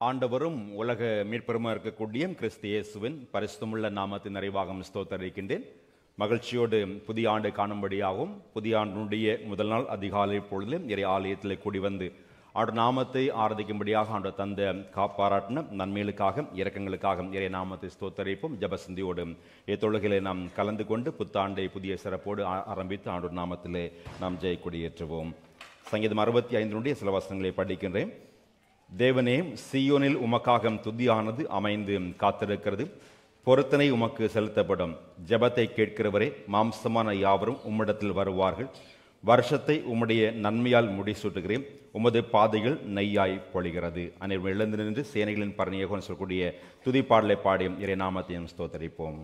ஆண்டவரும் உலக மீட்பெருமா இருக்கக்கூடிய கிறிஸ்து இயேசுவின் பரிசுத்தமுள்ள நாமத்தின் நிறைவாக ஸ்தோத்தரிக்கின்றேன். மகிழ்ச்சியோடு புதிய ஆண்டு காணும்படியாகவும் புதிய ஆண்டுடைய முதல் நாள் அதிகாலை பொழுதிலும் இறை ஆலயத்தில் கூடி வந்து ஆண்டு நாமத்தை ஆராதிக்கும்படியாக ஆண்டு தந்த காப்பாராட்டின நன்மைகளுக்காக இரக்கங்களுக்காக இறை நாமத்தை ஸ்தோத்தரிப்போம். ஜபசந்தியோடு தொழுகையிலே நாம் கலந்து கொண்டு புத்தாண்டை புதிய சிறப்போடு ஆரம்பித்து ஆண்டு நாமத்திலே நாம் ஜெயக்கொடியேற்றுவோம். சங்கீதம் 65 சில வசனங்களை படிக்கின்றேன். தேவனே, சீயோனில் உமக்காக துதியானது அமைந்து காத்திருக்கிறது, பொருத்தனை உமக்கு செலுத்தப்படும். ஜெபத்தை கேட்கிறவரே, மாம்சமான யாவரும் உம்மிடத்தில் வருவார்கள். வருஷத்தை உம்முடைய நன்மையால் முடிசூட்டுகிறேன், உமது பாதைகள் நெய்யாய் பொழிகிறது. அனைவரும் எழுந்து நின்று சேனைகளின் பரணியகோன்னு சொல்லக்கூடிய துதிப்பாடலை பாடியும் இறை நாமத்தையும் ஸ்தோத்தரிப்போம்.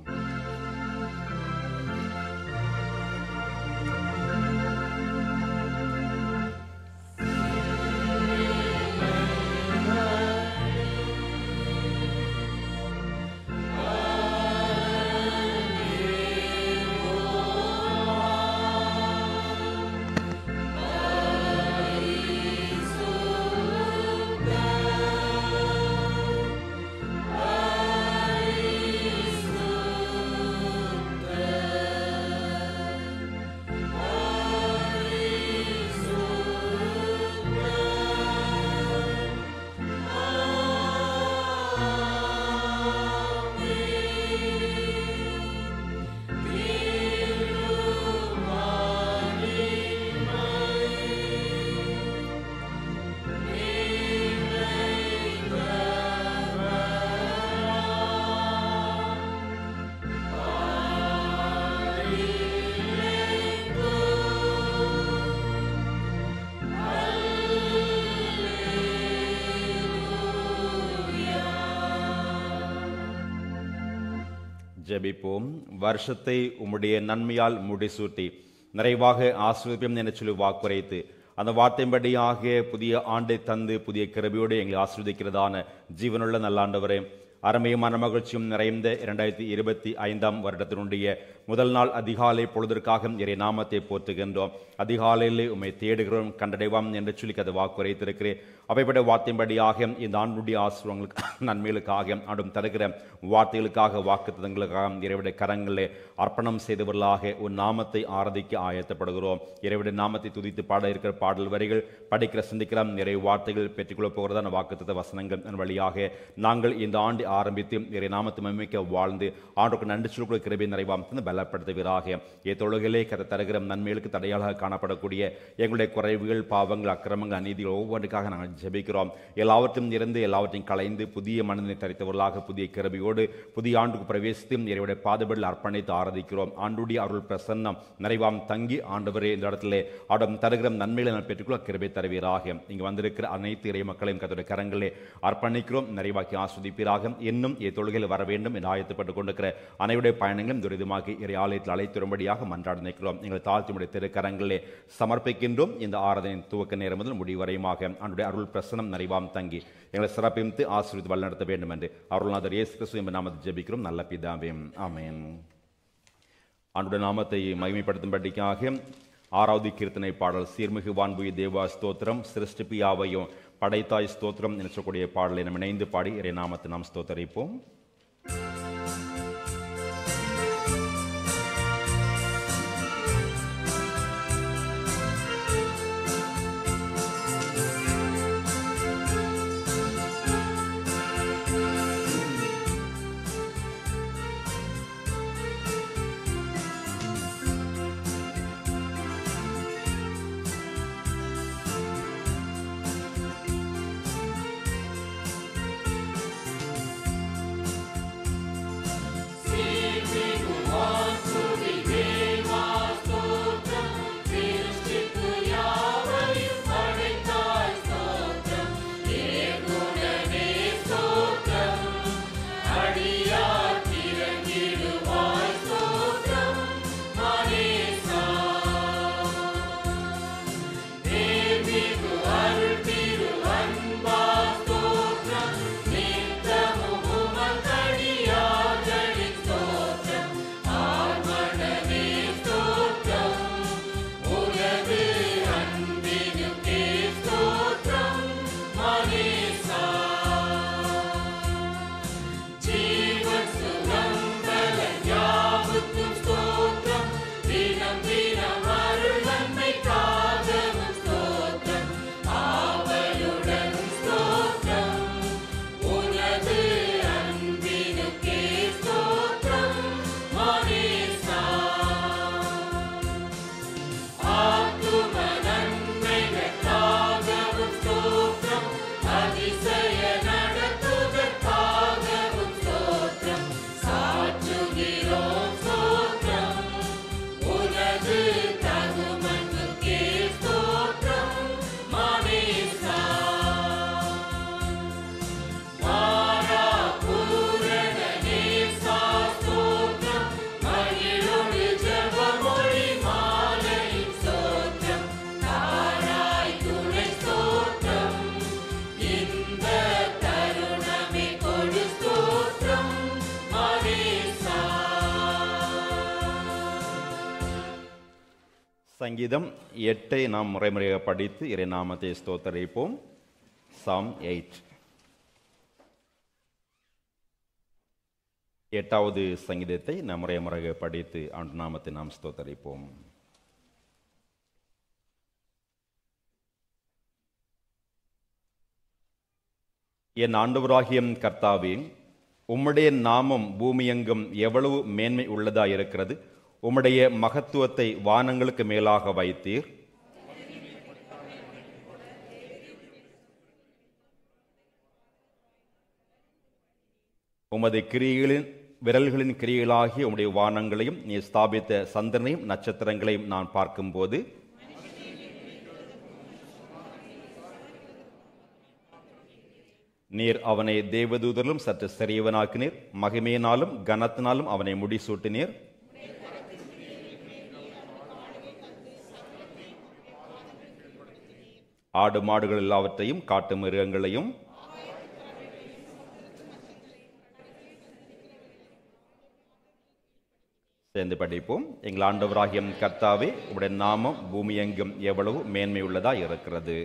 ஜெபிப்போம். வருஷத்தை உம்முடைய நன்மையால் முடிசூட்டி நிறைவாக ஆசீர்வதிப்போம் என சொல்லி வாக்குரைத்து அந்த வார்த்தையின்படியாக புதிய ஆண்டை தந்து புதிய கிருபையோடு எங்களை ஆசீர்வதிக்கிறதான ஜீவனுள்ள நல்லாண்டவரே, அருமையும் மனமகிழ்ச்சியும் நிறைந்த 2025 வருடத்தினுடைய முதல் நாள் அதிகாலை பொழுதற்காக இறை நாமத்தை போற்றுகின்றோம். அதிகாலையிலே உம்மை தேடுகிறோம், கண்டடைவாம் என்று சொல்லி அதை வாக்குரைத்திருக்கிறேன். அவைப்பட வார்த்தையின்படியாக இந்த ஆண்டுடைய ஆசீர்வாதங்களுக்கு நன்மைகளுக்காக ஆண்டும் தருகிற வார்த்தைகளுக்காக வாக்குத்தங்களுக்காக இறைவிட கரங்களே அர்ப்பணம் செய்தவர்களாக உன் நாமத்தை ஆராதிக்க ஆயத்தப்படுகிறோம். இறைவிட நாமத்தை துதித்து பாட இருக்கிற பாடல் வரிகள் படிக்கிற சிந்திக்கலாம் நிறைய வார்த்தைகள் பெற்றுக்கொள்ளப் போகிறதான வாக்குத்த வசனங்கள் வழியாக நாங்கள் இந்த ஆண்டு ஆரம்பித்து இறை நாமத்தை மகிமைக்க வாழ்ந்து ஆண்டுக்கு நன்றி சொல்லுடைய கிருபை நிறைவாம் பலப்படுத்துவீராக. தொழுகையிலே கதை தருகிற நன்மைகளுக்கு தடையாக காணப்படக்கூடிய எங்களுடைய குறைவுகள், பாவங்கள், அக்கிரமங்கள், அநீதிகள் ஒவ்வொன்றுக்காக நாங்கள் ஜெபிக்கிறோம். எல்லாவற்றையும் இருந்து எல்லாவற்றையும் களைந்து புதிய மனதினை தரித்தவர்களாக புதிய கிருபையோடு புதிய ஆண்டுக்கு பிரவேசித்து இறைவனுடைய பாதபடியில் அர்ப்பணித்து ஆராதிக்கிறோம். ஆண்டுடைய அருள் பிரசன்னம் நிறைவாம் தங்கி ஆண்டவரே இந்த இடத்திலே ஆடம் தருகிற நன்மைகளை நான் பெற்றுக்கொள்ள கிருபை தருவீராக. இங்கு வந்திருக்கிற அனைத்து இறை மக்களையும் கர்த்தருடைய கரங்களே அர்ப்பணிக்கிறோம். நிறைவாக்கி ஆஸ்வதிப்பீராக. இன்னும் தொழுகையில் வர வேண்டும் என்று ஆயத்தப்பட்டுக் கொண்டிருக்கிற அனைவருடைய பயணங்களும் துரிதமாகி இறை ஆலயத்தில் அழைத்துரும்படியாக மன்றாட நிற்கிறோம். எங்களை தாழ்த்தியுடைய திருக்கரங்களே சமர்ப்பிக்கின்றோம். இந்த ஆராதனை துவக்க நேரம் முதல் முடிவரையுமாக அவனுடைய அருள் பிரசனம் நிறைவாம் தங்கி எங்களை சிறப்பித்து ஆசீர்வதித்து வழிநடத்த வேண்டும் என்று அருள்நாதர் இயேசு கிறிஸ்து என்ப நாமத்தை ஜெபிக்கிறோம். நல்ல பிதாவே, ஆமென். அவனுடைய நாமத்தை மகிமைப்படுத்தும்படிக்காக 6வது கீர்த்தனை பாடல் சீர்மிகு வான்புய தேவா ஸ்தோத்திரம் சிருஷ்டிப்பு யாவையும் படைத்தாய் ஸ்தோத்திரம் என்று சொல்லக்கூடிய பாடலை நாம் இணைந்து பாடி இறை நாமத்தை நாம் ஸ்தோத்தரிப்போம். சங்கீதம் 8 நாம் முறைமுறையாக படித்து இறை நாமத்தை ஸ்தோத்தரிப்போம். Psalm 8. 8வது சங்கீதத்தை நாம் முறைமுறையாக படித்து ஆண்டு நாமத்தை நாம் ஸ்தோத்தரிப்போம். என் ஆண்டவராகிய கர்த்தாவே, உம்முடைய நாமம் பூமியெங்கும் எவ்வளவு மேன்மை உள்ளதாயிருக்கிறது. உம்முடைய மகத்துவத்தை வானங்களுக்கு மேலாக வைத்தீர். உமது கிரியைகளின் விரல்களின் கிரியைகளாகிய உம்முடைய வானங்களையும் நீ ஸ்தாபித்த சந்திரனையும் நட்சத்திரங்களையும் நான் பார்க்கும்போது நீர் அவனை தேவதூதரிலும் சற்று சிறியவனாக்கினீர். மகிமையினாலும் கனத்தினாலும் அவனை முடிசூட்டினீர். ஆடு மாடுகள் எல்லாவற்றையும் காட்டு மிருகங்களையும் சேர்ந்து படிப்போம். எங்கள் ஆண்டவராகிய கர்த்தாவே, உம்முடைய நாமம் பூமி எங்கும் எவ்வளவு மேன்மை உள்ளதா இருக்கிறது.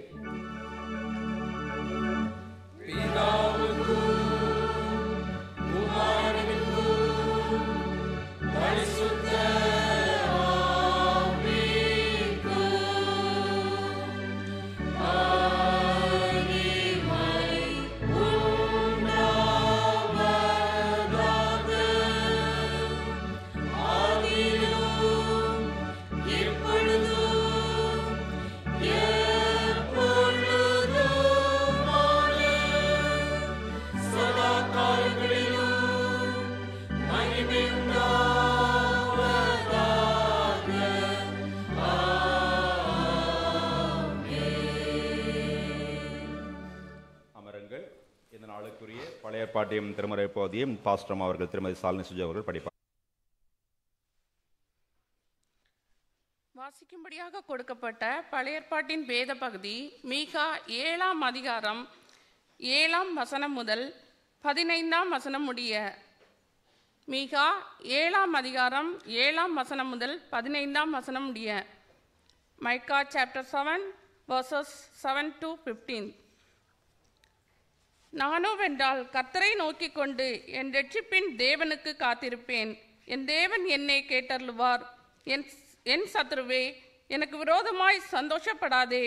பழைய பாட்டியம் திருமறை போதியும் பாஸ்டம் அவர்கள் திருமதி சாலினி சுஜா அவர்கள் படிப்பார். வாசிக்கும்படியாக கொடுக்கப்பட்ட பழைய ஏற்பாட்டின் வேத பகுதி மீகா 7ஆம் அதிகாரம் 7ஆம் வசனம் முதல் 15ஆம் வசனம் முடிய. மீகா 7ஆம் அதிகாரம் 7ஆம் வசனம் முதல் 15ஆம் வசனம் முடிய. மைக்கா சாப்டர் 7 verses 7 to 15. நானோவென்றால் கர்த்தரை நோக்கி கொண்டு என் இரட்சிப்பின் தேவனுக்கு காத்திருப்பேன். என் தேவன் என்னை கேட்டருளுவார். என் சத்துருவே, எனக்கு விரோதமாய் சந்தோஷப்படாதே.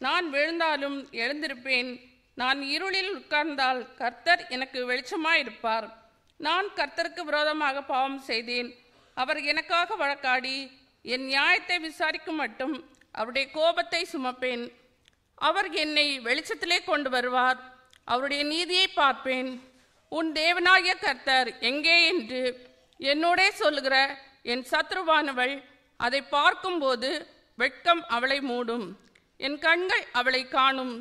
நான் விழுந்தாலும் எழுந்திருப்பேன். நான் இருளில் உட்கார்ந்தால் கர்த்தர் எனக்கு வெளிச்சமாயிருப்பார். நான் கர்த்தருக்கு விரோதமாக பாவம் செய்தேன். அவர் எனக்காக வழக்காடி என் நியாயத்தை விசாரிக்கும் மட்டும் அவருடைய கோபத்தை சுமப்பேன். அவர் என்னை வெளிச்சத்திலே கொண்டு வருவார். அவருடைய நீதியை பார்ப்பேன். உன் தேவனாகிய கர்த்தர் எங்கே என்று என்னோடே சொல்லுகிற என் சத்ருவானவள் அதை பார்க்கும்போது வெட்கம் அவளை மூடும். என் கண்கள் அவளை காணும்.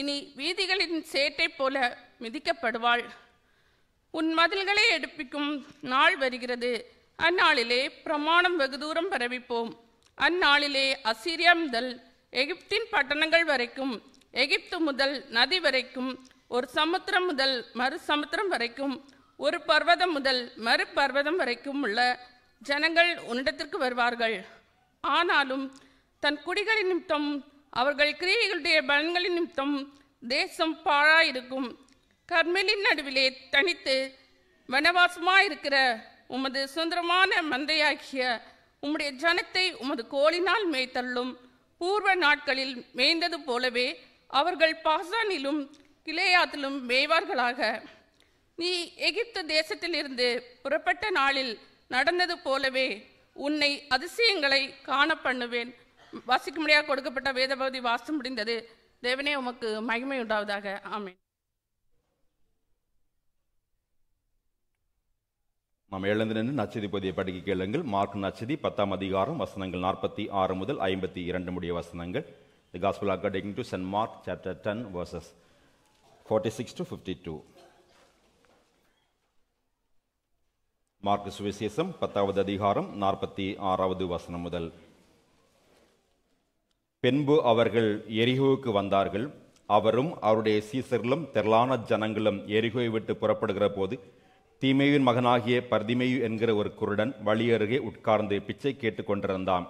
இனி வீதிகளின் சேட்டை போல மிதிக்கப்படுவாள். உன் மதில்களை எடுப்பிக்கும் நாள் வருகிறது. அந்நாளிலே பிரமாணம் வெகு தூரம் பரவிப்போம். அந்நாளிலே அசீரியா முதல் எகிப்தின் பட்டணங்கள் வரைக்கும், எகிப்து முதல் நதி வரைக்கும், ஒரு சமுத்திரம் முதல் மறு சமுத்திரம் வரைக்கும், ஒரு பர்வதம் முதல் மறு பர்வதம் வரைக்கும் உள்ள ஜனங்கள் உன்னிடத்திற்கு வருவார்கள். ஆனாலும் தன் குடிகளின் நிமித்தம் அவர்கள் கிரியைகளுடைய பலன்களின் நிமித்தம் தேசம் பாழாயிருக்கும். கர்மேலின் நடுவிலே தனித்து வனவாசமாயிருக்கிற உமது சுதந்திரமான மந்தையாகிய உம்முடைய ஜனத்தை உமது கோலினால் மேய்த்தள்ளும். பூர்வ நாட்களில் மேய்ந்தது போலவே அவர்கள் பாசானிலும் கிலேயாத்திலும் மேய்வார்களாக. நீ எகிப்து தேசத்திலிருந்து புறப்பட்ட நாளில் நடந்தது போலவே உன்னை அதிசயங்களை காண பண்ணுவேன். வாசிக்கும்படியாக கொடுக்கப்பட்ட வேத பகுதி வாசித்து முடிந்தது. தேவனே உமக்கு மகிமை உண்டாவதாக. ஆமென். நாம் எழுந்து நின்று நச்சதி பகுதியை படிக்க கேளுங்கள். மார்க் நச்சதி 10ஆம் அதிகாரம் வசனங்கள் 46 முதல் 52 முடிய வசனங்கள். The Gospel according to St. Mark chapter 10 verses 46 to 52. Mark சுவிசேஷம் 10வது அதிகாரம் 46வது வசனம் முதல். பின்பு அவர்கள் எரிகோவுக்கு வந்தார்கள். அவரும் அவருடைய சீசர்களும் திரளான ஜனங்களும் எரிகோவை விட்டு புறப்படுகிற போது தீமேயுவின் மகனாகிய பர்திமேயு என்கிற ஒரு குருடன் வழி அருகே உட்கார்ந்து பிச்சை கேட்டுக் கொண்டிருந்தான்.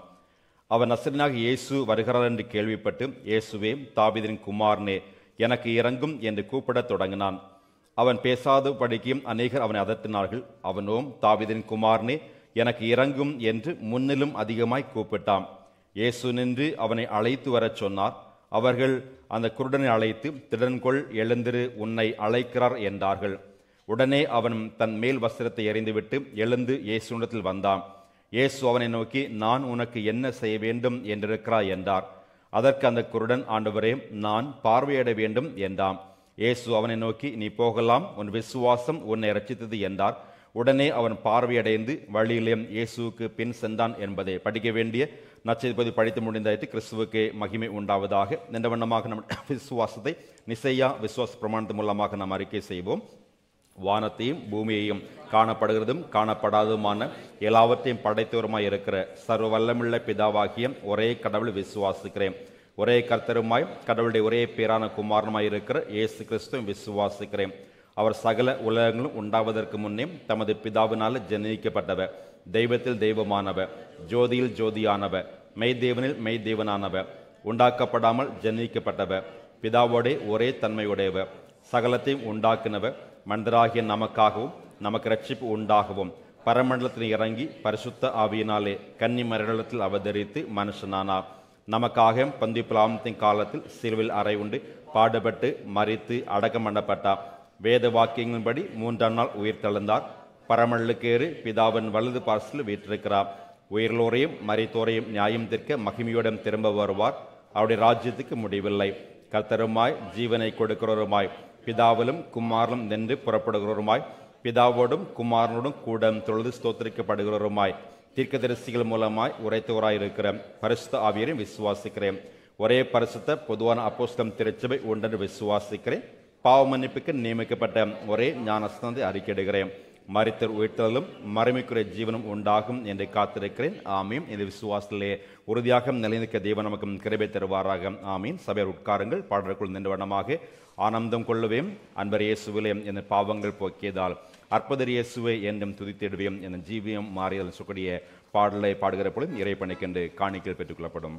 அவன் நசரேயனாக இயேசு வருகிறார் என்று கேள்விப்பட்டு, இயேசுவே, தாவீதின் குமாரனே, எனக்கு இறங்கும் என்று கூப்பிடத் தொடங்கினான். அவன் பேசாதபடிக்கும் அநேகர் அவனை அதட்டினார்கள். அவனோ, தாவீதின் குமாரனே, எனக்கு இறங்கும் என்று முன்னிலும் அதிகமாய் கூப்பிட்டான். இயேசு நின்று அவனை அழைத்து வரச் சொன்னார். அவர்கள் அந்த குருடனை அழைத்து, திடன்கொள், எழுந்திரு, உன்னை அழைக்கிறார் என்றார்கள். உடனே அவன் தன் மேல் வஸ்திரத்தை எறிந்துவிட்டு எழுந்து இயேசுவிடத்தில் வந்தான். இயேசு அவனை நோக்கி, நான் உனக்கு என்ன செய்ய வேண்டும் என்றிருக்கிறாய் என்றார். அதற்கு அந்த குருடன், ஆண்டவரே, நான் பார்வையிட வேண்டும் என்றான். இயேசு அவனை நோக்கி, நீ போகலாம், உன் விசுவாசம் உன்னை இரட்சித்தது என்றார். உடனே அவன் பார்வையடைந்து வழியிலே இயேசுவுக்கு பின் சென்றான் என்பதை படிக்க வேண்டிய நற்செய்தி படித்து முடிந்தாயிற்று. கிறிஸ்துவுக்கு மகிமை உண்டாவதாக. இந்த வண்ணமாக நம் விசுவாசத்தை நிசையா விசுவாச பிரமாணத்தின் மூலமாக நாம் அறிக்கை செய்வோம். வானத்தையும் பூமியையும் காணப்படுகிறதும் காணப்படாததுமான எல்லாவற்றையும் படைத்தவருமாய் இருக்கிற சர்வ வல்லமுள்ள பிதாவாகிய ஒரே கடவுள் விசுவாசிக்கிறேன். ஒரே கர்த்தருமாய் கடவுளுடைய ஒரே பேரான குமாரனுமாய் இருக்கிற இயேசு கிறிஸ்துவும் விசுவாசிக்கிறேன். அவர் சகல உலகங்களும் உண்டாவதற்கு முன்னே தமது பிதாவினால் ஜனிக்கப்பட்டவர், தெய்வத்தில் தெய்வமானவர், ஜோதியில் ஜோதியானவர், மெய்தேவனில் மெய்தேவனானவர், உண்டாக்கப்படாமல் ஜனிக்கப்பட்டவர், பிதாவோடே ஒரே தன்மையுடையவர், சகலத்தையும் உண்டாக்கினவர், மனிதராகிய நமக்காகவும் நமக்கு ரட்சிப்பு உண்டாகவும் பரமண்டலத்தில் இறங்கி பரிசுத்த ஆவியினாலே கன்னி மரிடத்தில் அவதரித்து மனுஷனானார். நமக்காக பந்தி பிலாத்தின் காலத்தில் சிலுவில் அறை உண்டு பாடுபட்டு மரித்து அடக்கம் பண்ணப்பட்டார். வேத வாக்கியங்களின்படி 3ஆம் நாள் உயிர் தெழுந்தார். பரமண்டலுக்கேறி பிதாவின் வலது பார்சலில் வீற்றிருக்கிறார். உயிர்லோரையும் மரித்தோரையும் நியாயம் தீர்க்க மகிமையுடன் திரும்ப வருவார். அவருடைய ராஜ்யத்துக்கு முடிவில்லை. கர்த்தருமாய் ஜீவனை கொடுக்கிறவருமாய் பிதாவிலும் குமாரனும் நின்று புறப்படுகிறவருமாய் பிதாவோடும் குமாரனோடும் கூட தொழுது ஸ்தோத்திரிக்கப்படுகிறவருமாய் தீர்க்கதரிசிகள் மூலமாய் உரைத்தவராயிருக்கிற பரிசுத்த ஆவியரையும் விசுவாசிக்கிறேன். ஒரே பரிசுத்த பொதுவான அப்போஸ்தலர் திருச்சபை உண்டென்று விசுவாசிக்கிறேன். பாவ மன்னிப்புக்கு நியமிக்கப்பட்ட ஒரே ஞானஸ்தானத்தை அறிக்கையிடுகிறேன். மரித்தோர் உயிர்த்தலும் மறுமைக்குரிய ஜீவனும் உண்டாகும் என்று காத்திருக்கிறேன். ஆமீன். இந்த விசுவாசத்திலே உறுதியாக நிலைநிற்க தேவன் நமக்கு கிருபை தருவாராக. ஆமீன். சபையார் உட்காருங்கள். பாடலுக்குள் நின்ற வண்ணமாக ஆனந்தம் கொள்ளுவேன். அன்பர் இயேசுவிலே என் பாவங்கள் போக்கியதால் அற்புதர் இயேசுவை என்றும் துதித்திடுவேன். என் ஜீவியம் மாறியல் சொல்லக்கூடிய பாடலை பாடுகிற பொழுது இறைப்பணிக்கென்று காணிக்கையில் பெற்றுக்கொள்ளப்படும்.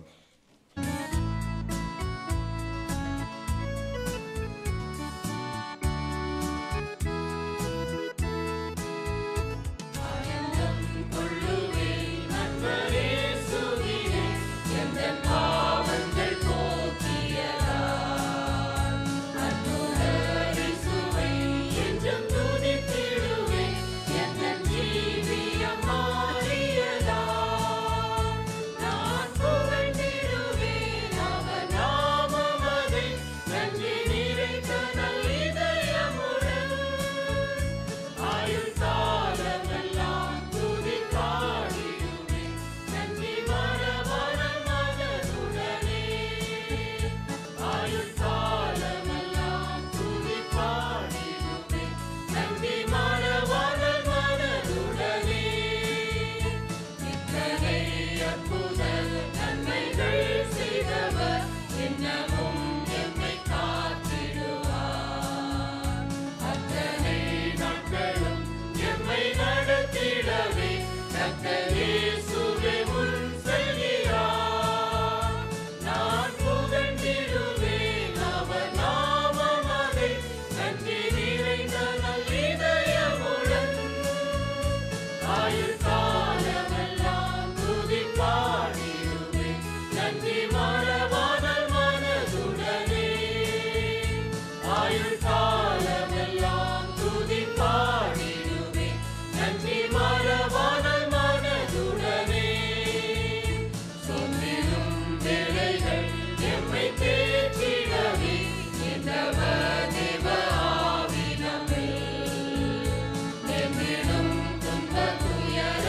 துன்ப துயர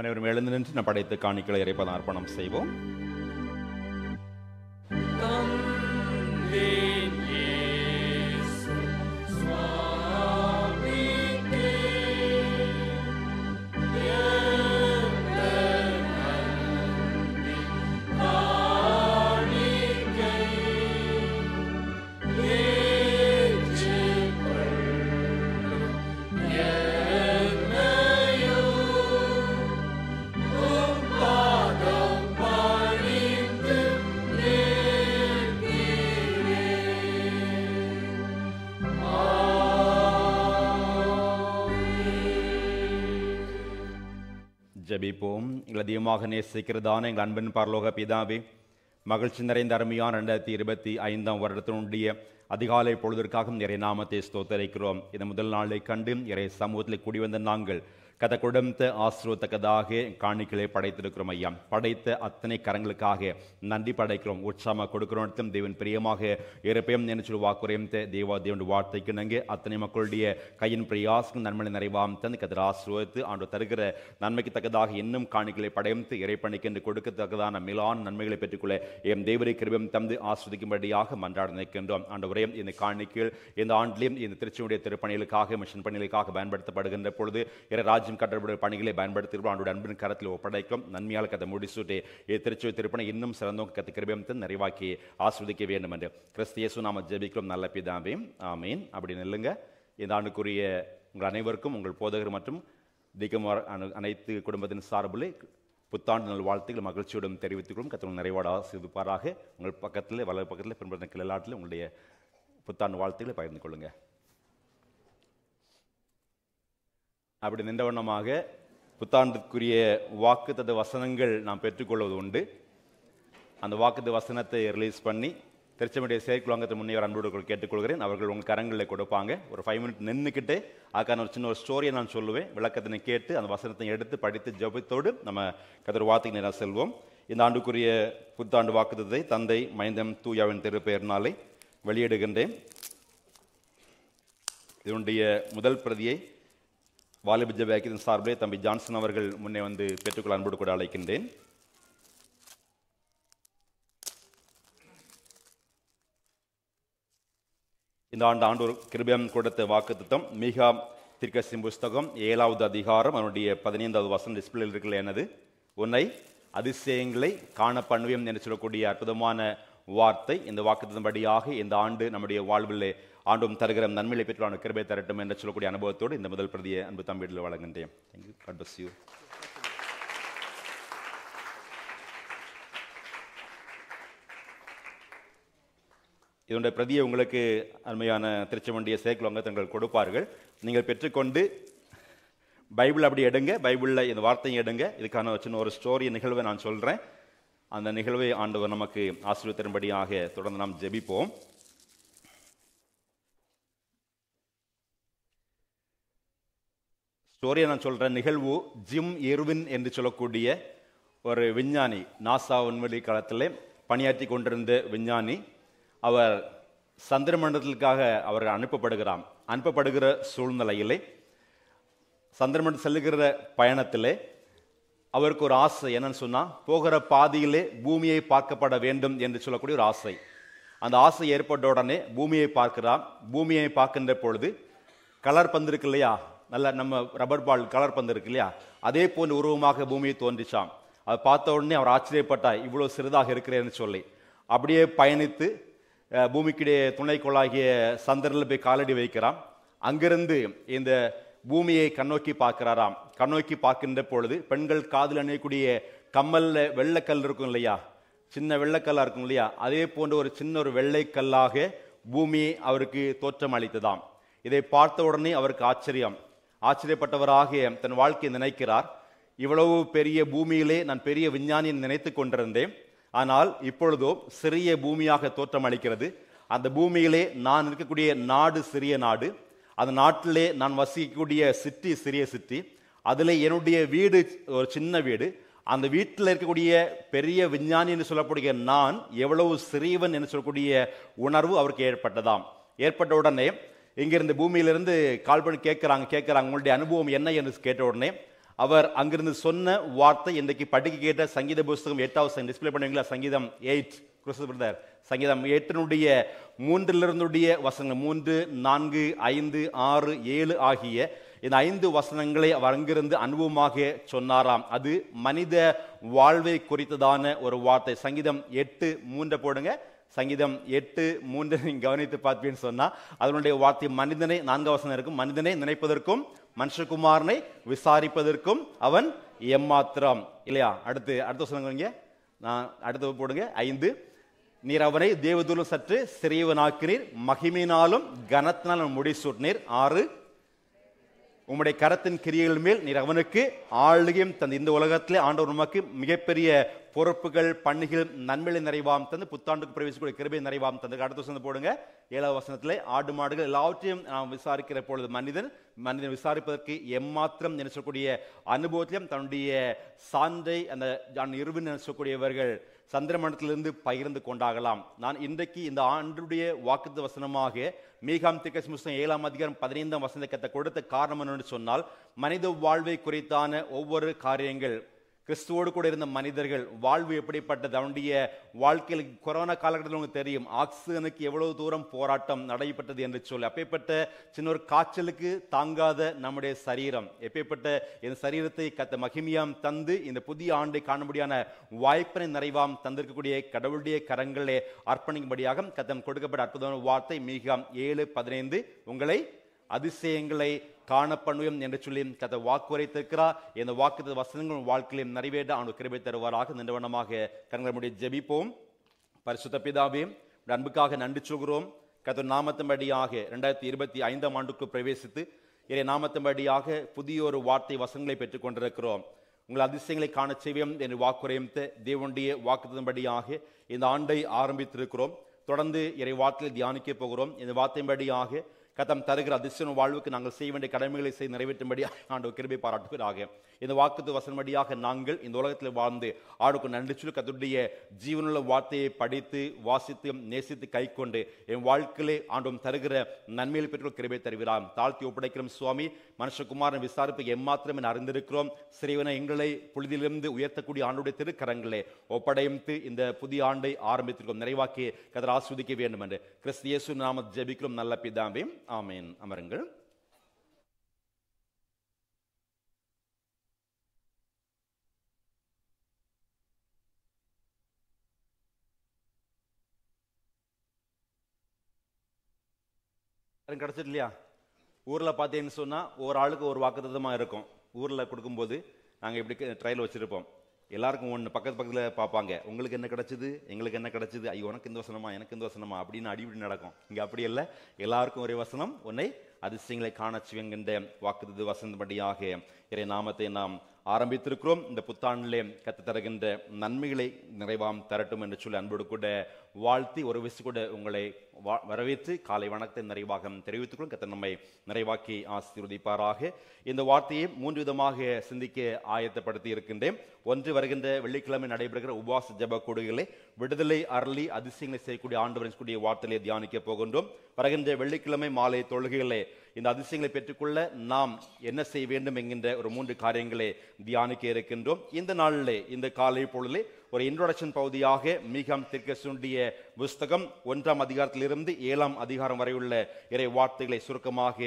அனைவரும் எழுந்து நின்று நம் படைத்து காணிக்கைகளை இறைப்பதன் அர்ப்பணம் செய்வோம். ஜெபிப்போம். எங்கள் அதிகமாக நேசிக்கிறதான எங்கள் அன்பின் பரலோக பிதாவே, மகிழ்ச்சி நிறைந்த அருமையான 2025 வருடத்தினுடைய அதிகாலை பொழுதற்காக இறை நாமத்தை ஸ்தோத்தரிக்கிறோம். இந்த முதல் நாளை கண்டு இறை சமூகத்தில் கூடி வந்த நாங்கள் கதை கொடுத்த ஆசிர்வத்தக்கதாக காணிக்கைகளை படைத்திருக்கிறோம் ஐயா. படைத்த அத்தனை கரங்களுக்காக நன்றி படைக்கிறோம், உற்சாகமாக கொடுக்கிறோம். தேவன் பிரியமாக இருப்பையும் நினைச்சு வாக்குறையும் தேவனுடைய வார்த்தைக்கு நாங்கள் அத்தனை மக்களுடைய கையின் பிரயாசம் நன்மை நிறைவாம் தந்து கதிர ஆசிர்வத்து ஆண்டு தருகிற நன்மைக்கு தக்கதாக இன்னும் காணிக்கைகளை படைத்து இறைப்பணிக்கு என்று கொடுக்கத்தக்கதான மேலான நன்மைகளை பெற்றுக்கொள்ள எம் தேவரை கிருபையும் தந்து ஆஸ்வதிக்கும்படியாக மன்றாட நினைக்கின்றோம். ஆண்டு உரையும் இந்த காணிக்கைகள் இந்த ஆண்டிலும் இந்த திருச்சியுடைய திருப்பணிகளுக்காக மிஷன் பணிகளுக்காக பயன்படுத்தப்படுகின்ற பொழுது ராஜ்யம் கட்டப்படும் பணிகளை பயன்படுத்தியிருக்கிறோம். அவருடைய அன்பின் கரத்தில் ஒப்படைக்கும் நன்மையால் கதை முடிசூட்டி திருச்சி திருப்பணி இன்னும் சிறந்தவங்க கத்து கிருபையும் நிறைவாக்கி ஆஸ்வதிக்க வேண்டும் என்று கிறிஸ்து இயேசு நாம ஜெபிக்கிறோம் நல்ல பிதாவே, ஆமீன். அப்படி நில்லுங்க. இந்த ஆண்டுக்குரிய உங்கள் அனைவருக்கும் உங்கள் போதகர் மற்றும் திகமார் அனைத்து குடும்பத்தின் சார்பில் புத்தாண்டு நல் வாழ்த்துக்கள் மகிழ்ச்சியுடன் தெரிவித்துக்கிறோம். கத்தவங்க நிறைவாட ஆசிர்வதிப்பாராக. உங்கள் பக்கத்தில் வலது பக்கத்தில் பின்பற்ற எல்லாத்திலும் உங்களுடைய புத்தாண்டு வாழ்த்துக்களை பகிர்ந்து கொள்ளுங்க. அப்படி நின்றவண்ணமாக புத்தாண்டுக்குரிய வாக்குத்தத்த வசனங்கள் நாம் பெற்றுக்கொள்வது உண்டு. அந்த வாக்குத்த வசனத்தை ரிலீஸ் பண்ணி திருச்செங்கோடு செயற்குழுங்கத்தை முன்னேற அன்போடு கேட்டுக்கொள்கிறேன். அவர்கள் உங்கள் கரங்களில் கொடுப்பாங்க. ஒரு 5 மினிட் நின்றுக்கிட்டு அதுக்கான ஒரு சின்ன ஒரு ஸ்டோரியை நான் சொல்லுவேன். விளக்கத்தினை கேட்டு அந்த வசனத்தை எடுத்து படித்து ஜெபத்தோடு நம்ம கதிர வார்த்தைக்கு நேராக செல்வோம். இந்த ஆண்டுக்குரிய புத்தாண்டு வாக்குத்தத்தை தந்தை மைந்தம் தூயாவின் திருப்பெயர்னாலே வெளியிடுகின்றேன். இதனுடைய முதல் பிரதியை வாலிப ஜெபத்தின் சார்பிலே தம்பி ஜான்சன் அவர்கள் முன்னே வந்து பெற்றுக்கொள்ள அன்போடு கூட அழைக்கின்றேன். இந்த ஆண்டு கிருபையம் கொடுத்த வாக்குத்தத்தம் மீகா தீர்க்கதரிசி புஸ்தகம் 7வது அதிகாரம் அதனுடைய 15வது வசனம் டிஸ்பிளேயில் இருக்கிற எனது உன்னை அதிசயங்களை காண பண்ணுவேன் என்று சொல்லக்கூடிய அற்புதமான வார்த்தை. இந்த வாக்குத்தத்தின்படியாக இந்த ஆண்டு நம்முடைய வாழ்வில் ஆண்டும் தருகிற நன்மையை பெற்றான கிருபை தரட்டும் என்று சொல்லக்கூடிய அனுபவத்தோடு இந்த முதல் பிரதியை அன்பு தம்பியில் வழங்குகின்றேன். Thank you. God bless you. இதனுடைய பிரதியை உங்களுக்கு அருமையான திருச்செங்கோடு செயற்குழு தங்கள் கொடுப்பார்கள். நீங்கள் பெற்றுக்கொண்டு பைபிள் அப்படி எடுங்க, பைபிளில் இந்த வார்த்தையை எடுங்க. இதுக்கான சின்ன ஒரு ஸ்டோரி நிகழ்வை நான் சொல்கிறேன். அந்த நிகழ்வை ஆண்டவர் நமக்கு ஆசீர்வதிக்கும்படியாக தொடர்ந்து நாம் ஜெபிப்போம். ஸ்டோரியை நான் சொல்கிறேன். நிகழ்வு ஜிம் எர்வின் என்று சொல்லக்கூடிய ஒரு விஞ்ஞானி, நாசா விண்வெளி காலத்தில் பணியாற்றி கொண்டிருந்த விஞ்ஞானி. அவர் சந்திர மண்டலத்திற்காக அவர் அனுப்பப்படுகிற சூழ்நிலையிலே சந்திரமண்டலம் செல்லுகிற பயணத்திலே அவருக்கு ஒரு ஆசை. என்னன்னு சொன்னால், போகிற பாதியிலே பூமியை பார்க்கப்பட வேண்டும் என்று சொல்லக்கூடிய ஒரு ஆசை. அந்த ஆசை ஏற்பட்ட உடனே பூமியை பார்க்கிறார். பூமியை பார்க்கின்ற பொழுது கலர் பந்து இருக்கு இல்லையா, நல்ல நம்ம ரப்பர் பால் கலர் பந்து இருக்கு இல்லையா, அதே போன்ற உருவமாக பூமியை தோன்றிச்சாம். அதை பார்த்த உடனே அவர் ஆச்சரியப்பட்டார், இவ்வளோ சிறிதாக இருக்கிறேன்னு சொல்லி. அப்படியே பயணித்து பூமிக்கிடையே துணைக்கோளாகிய சந்திரனில் போய் காலடி வைக்கிறான். அங்கிருந்து இந்த பூமியை கண்ணோக்கி பார்க்கிறாராம். கண்ணோக்கி பார்க்கின்ற பொழுது பெண்கள் காதில் அணியக்கூடிய கம்மல்ல வெள்ளைக்கல் இருக்கும் இல்லையா, சின்ன வெள்ளைக்கல்லா இருக்கும் இல்லையா, அதே போன்ற ஒரு சின்ன ஒரு வெள்ளைக்கல்லாக பூமியை அவருக்கு தோற்றம் அளித்ததாம். இதை பார்த்த உடனே அவருக்கு ஆச்சரியப்பட்டவராக தன் வாழ்க்கையை நினைக்கிறார். இவ்வளவு பெரிய பூமியிலே நான் பெரிய விஞ்ஞானியை நினைத்து கொண்டிருந்தேன். ஆனால் இப்பொழுதோ சிறிய பூமியாக தோற்றம் அளிக்கிறது. அந்த பூமியிலே நான் இருக்கக்கூடிய நாடு சிறிய நாடு, அந்த நாட்டிலே நான் வசிக்கக்கூடிய சிட்டி சிறிய சிட்டி, அதில் என்னுடைய வீடு ஒரு சின்ன வீடு. அந்த வீட்டில் இருக்கக்கூடிய பெரிய விஞ்ஞானி என்று சொல்லக்கூடிய நான் எவ்வளவு சிறியவன் என்று சொல்லக்கூடிய உணர்வு அவருக்கு ஏற்பட்டதாம். ஏற்பட்ட உடனே இங்கிருந்து பூமியிலிருந்து கால் பண்ணி கேட்குறாங்க உங்களுடைய அனுபவம் என்ன என்று கேட்ட உடனே அவர் அங்கிருந்து சொன்ன வார்த்தை இன்றைக்கு படிக்க கேட்ட சங்கீத புஸ்தகம் 8வது டிஸ்பிளே பண்ணுவீங்களா? சங்கீதம் 8 பிரதர், சங்கீதம் 8 3 வசனங்கள் 3, 4, 5, 6, 7 ஆகிய இந்த 5 வசனங்களை அவர் அங்கிருந்து அனுபவமாக சொன்னாராம். அது மனித வாழ்வை குறித்ததான ஒரு வார்த்தை. சங்கீதம் 8:3 போடுங்க. சங்கீதம் 8:3 நீங்க கவனித்து பார்ப்பீன்னு சொன்னா அதனுடைய வார்த்தை மனிதனை, 4 வசனம் இருக்கும், மனிதனை நினைப்பதற்கும் மனுஷகுமாரனை விசாரிப்பதற்கும் அவன் எம்மாத்திரம் இல்லையா? அடுத்த வசனம் நான் அடுத்து போடுங்க. 5, நீர் அவனை தேவதூதன் சற்று சிறியவனாக்கினீர், மகிமையினாலும் கனத்தினாலும் முடிசூட்டினீர். 6, உம்முடைய கரத்தின் கிரியைகள் மேல் நீர் அவனுக்கு ஆளுகையும் தந்து. இந்த உலகத்திலே ஆண்டவர் நமக்கு மிகப்பெரிய பொறுப்புகள், பணிகள், நன்மைகளை நிறைவாம் தந்து, புத்தாண்டுக்கு பிரவேசிக்கூடிய கிருபை நிறைவாம் தந்து. அடுத்த வசனம் போடுங்க. 7வது வசனத்திலே ஆடு மாடுகள் எல்லாவற்றையும் நாம் விசாரிக்கிற பொழுது மனிதன் விசாரிப்பதற்கு எம்மாத்திரம் என்று சொல்லக்கூடிய அனுபவத்திலும் தன்னுடைய சான்றை அந்த இருவின் சொல்லக்கூடியவர்கள் சந்திரமண்டலத்திலிருந்து பகிர்ந்து கொண்டாகலாம். நான் இன்றைக்கு இந்த ஆண்டுடைய வாக்குத்த வசனமாக மீகாம் தீர்க்கதரிசி புஸ்தகம் 7ஆம் அதிகாரம் 15ஆம் வசனத்தை கொடுத்த காரணம் என்னன்னு சொன்னால், மனித வாழ்வை குறித்தான ஒவ்வொரு காரியங்கள், கிறிஸ்துவோடு கூட இருந்த மனிதர்கள் வாழ்வு எப்படிப்பட்டது, அவனுடைய வாழ்க்கையில் கொரோனா காலகட்டத்தில் உங்களுக்கு தெரியும் ஆக்சிஜனுக்கு எவ்வளவு தூரம் போராட்டம் நடைபெற்றது என்று சொல்லி, அப்பேற்பட்ட சின்ன ஒரு காய்ச்சலுக்கு தாங்காத நம்முடைய சரீரம், எப்பேற்பட்ட இந்த சரீரத்தை கத்த மகிமையாம் தந்து இந்த புதிய ஆண்டை காணும்படியான வாய்ப்பினை நிறைவாம் தந்திருக்கக்கூடிய கடவுளுடைய கரங்களே அர்ப்பணிக்கும்படியாக கத்தம் கொடுக்கப்பட்ட அற்புதமான வார்த்தை மீகாம் 7:15 உங்களை அதிசயங்களை காணப்பண்ணுவோம் என்று சொல்லி கத்த வாக்குரைத்திருக்கிறார். இந்த வாக்கு வசனங்கள் வாழ்க்கையிலும் நிறைவேற்ற அவனுக்கு கிருபை தருவாராக. நின்றவனமாக கண்களை ஜெபிப்போம். பரிசுத்த பிதாவே, அன்புக்காக நன்றி சொல்கிறோம். கத்த நாமத்தின்படியாக 2025ஆம் ஆண்டுக்கு பிரவேசித்து இறை நாமத்தின்படியாக புதிய ஒரு வார்த்தை வசனங்களை பெற்றுக் கொண்டிருக்கிறோம். உங்கள் அதிசயங்களை காண செய்வோம் என்று வாக்குரையும் தேவனுடைய வாக்குத்தின்படியாக இந்த ஆண்டை ஆரம்பித்திருக்கிறோம். தொடர்ந்து இறை வார்த்தையை தியானிக்க போகிறோம். இந்த வார்த்தையின்படியாக கத்தம் தருகிற அதிசய வாழ்வுக்கு நாங்கள் செய்ய வேண்டிய கடமைகளை செய்து நிறைவேற்றும்படி ஆண்டவர் கிருபை பாராட்டுவதாக. இந்த வாக்குத்து வசனபடியாக நாங்கள் இந்த உலகத்தில் வாழ்ந்து ஆண்டுக்கு நன்றி சொல்லி கர்த்தருடைய ஜீவனுள்ள வார்த்தையை படித்து வாசித்து நேசித்து கை கொண்டு என் வாழ்க்கையிலே ஆண்டும் தருகிற நன்மையில் பெற்று கிருபை தருகிறார். தாழ்த்தி ஒப்படைக்கிறோம் சுவாமி. மனுஷகுமாரன் விசாரிப்பு எம்மாத்திரம் என அறிந்திருக்கிறோம். சிறியவனை எங்களை புழுதியிலிருந்து உயர்த்தக்கூடிய ஆண்டுடைய திருக்கரங்களே ஒப்படைத்து இந்த புதிய ஆண்டை ஆரம்பித்திருக்கிறோம். நிறைவாக்கி கர்த்தர் ஆசீர்வதிக்க வேண்டும் என்று கிறிஸ்து இயேசு நாமத்தில் ஜெபிக்கிறோம் நல்ல பிதாவே, ஆமென். அமருங்கள். கிடைச்சிட்டு இல்லையா? ஊர்ல பார்த்தீங்கன்னு சொன்னா ஒரு ஆளுக்கு ஒரு வாக்குத்தத்தமா இருக்கும். ஊர்ல கொடுக்கும்போது நாங்க இப்படி ட்ரையல் வச்சிருப்போம். எல்லாருக்கும் ஒன்று பக்கத்தில் பார்ப்பாங்க. உங்களுக்கு என்ன கிடைச்சது, எங்களுக்கு என்ன கிடைச்சது, ஐயோ உனக்கு இந்த வசனமா எனக்கு இந்த வசனமா அப்படின்னு அடிப்படி நடக்கும். இங்கே அப்படி இல்லை, எல்லாருக்கும் ஒரே வசனம், உன்னை அதிசயங்களை காணச்சுவங்கின்ற வாக்குத்தத்த வசனப்படியாக இறை நாமத்தை நாம் ஆரம்பித்திருக்கிறோம். இந்த புத்தாண்டிலே கத்து தருகின்ற நன்மைகளை நிறைவாம் தரட்டும் என்று சொல்லி அன்போடு கூட வாழ்த்தி ஒரு விசு கூட உங்களை வரவேற்று காலை வணக்கத்தை நிறைவாக தெரிவித்துக்கொள்ளும். கத்த நம்மை நிறைவாக்கி ஆசீர்வதிப்பாராக. இந்த வார்த்தையை 3 விதமாக சிந்திக்க ஆயத்தப்படுத்தி இருக்கின்றேன். ஒன்று, வருகின்ற வெள்ளிக்கிழமை நடைபெறுகிற உபவாச ஜெப கூடுகளை விடுதலை அருளி அதிசயங்களை செய்யக்கூடிய ஆண்டவரின் கூடிய வார்த்தையை தியானிக்க போகின்றோம். வருகின்ற வெள்ளிக்கிழமை மாலை தொழுகைகளை இந்த அதிசயங்களை பெற்றுக்கொள்ள நாம் என்ன செய்ய வேண்டும் என்கின்ற ஒரு 3 காரியங்களை தியானிக்க இருக்கின்றோம். இந்த நாளிலே இந்த காலை பொழுதிலே ஒரு இன்ட்ரோடக்ஷன் பகுதியாக மீகாம் தீர்க்கதரிசியுடைய புஸ்தகம் 1ஆம் அதிகாரத்திலிருந்து 7ஆம் அதிகாரம் வரை உள்ள இறை வார்த்தைகளை சுருக்கமாக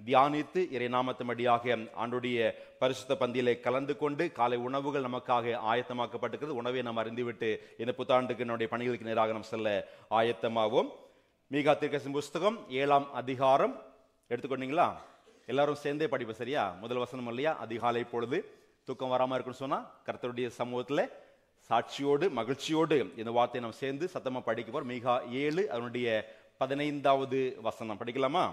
தியானித்து இறை நாமத்தின்படியாக ஆண்டுடைய பரிசுத்த பந்தியிலே கலந்து கொண்டு காலை உணவுகள் நமக்காக ஆயத்தமாக்கப்பட்டிருக்கிறது. உணவை நாம் அறிந்துவிட்டு இந்த புத்தாண்டுக்கு நம்முடைய பணிகளுக்கு நேராக நாம் செல்ல ஆயத்தமாவோம். மீகா தீர்க்கதரிசி புஸ்தகம் 7ஆம் அதிகாரம் எடுத்துக்கொண்டீங்களா? எல்லாரும் சேர்ந்தே படிப்போம், சரியா? முதல் வசனம் இல்லையா? அதிகாலை பொழுது தூக்கம் வராமல் இருக்குன்னு சொன்னா கர்த்தருடைய சமூகத்தில் சாட்சியோடு மகிழ்ச்சியோடு இந்த வார்த்தையை நாம் சேர்ந்து சத்தமா படிக்க போறோம். மீகா 7 அதனுடைய 15வது வசனம் படிக்கலாமா?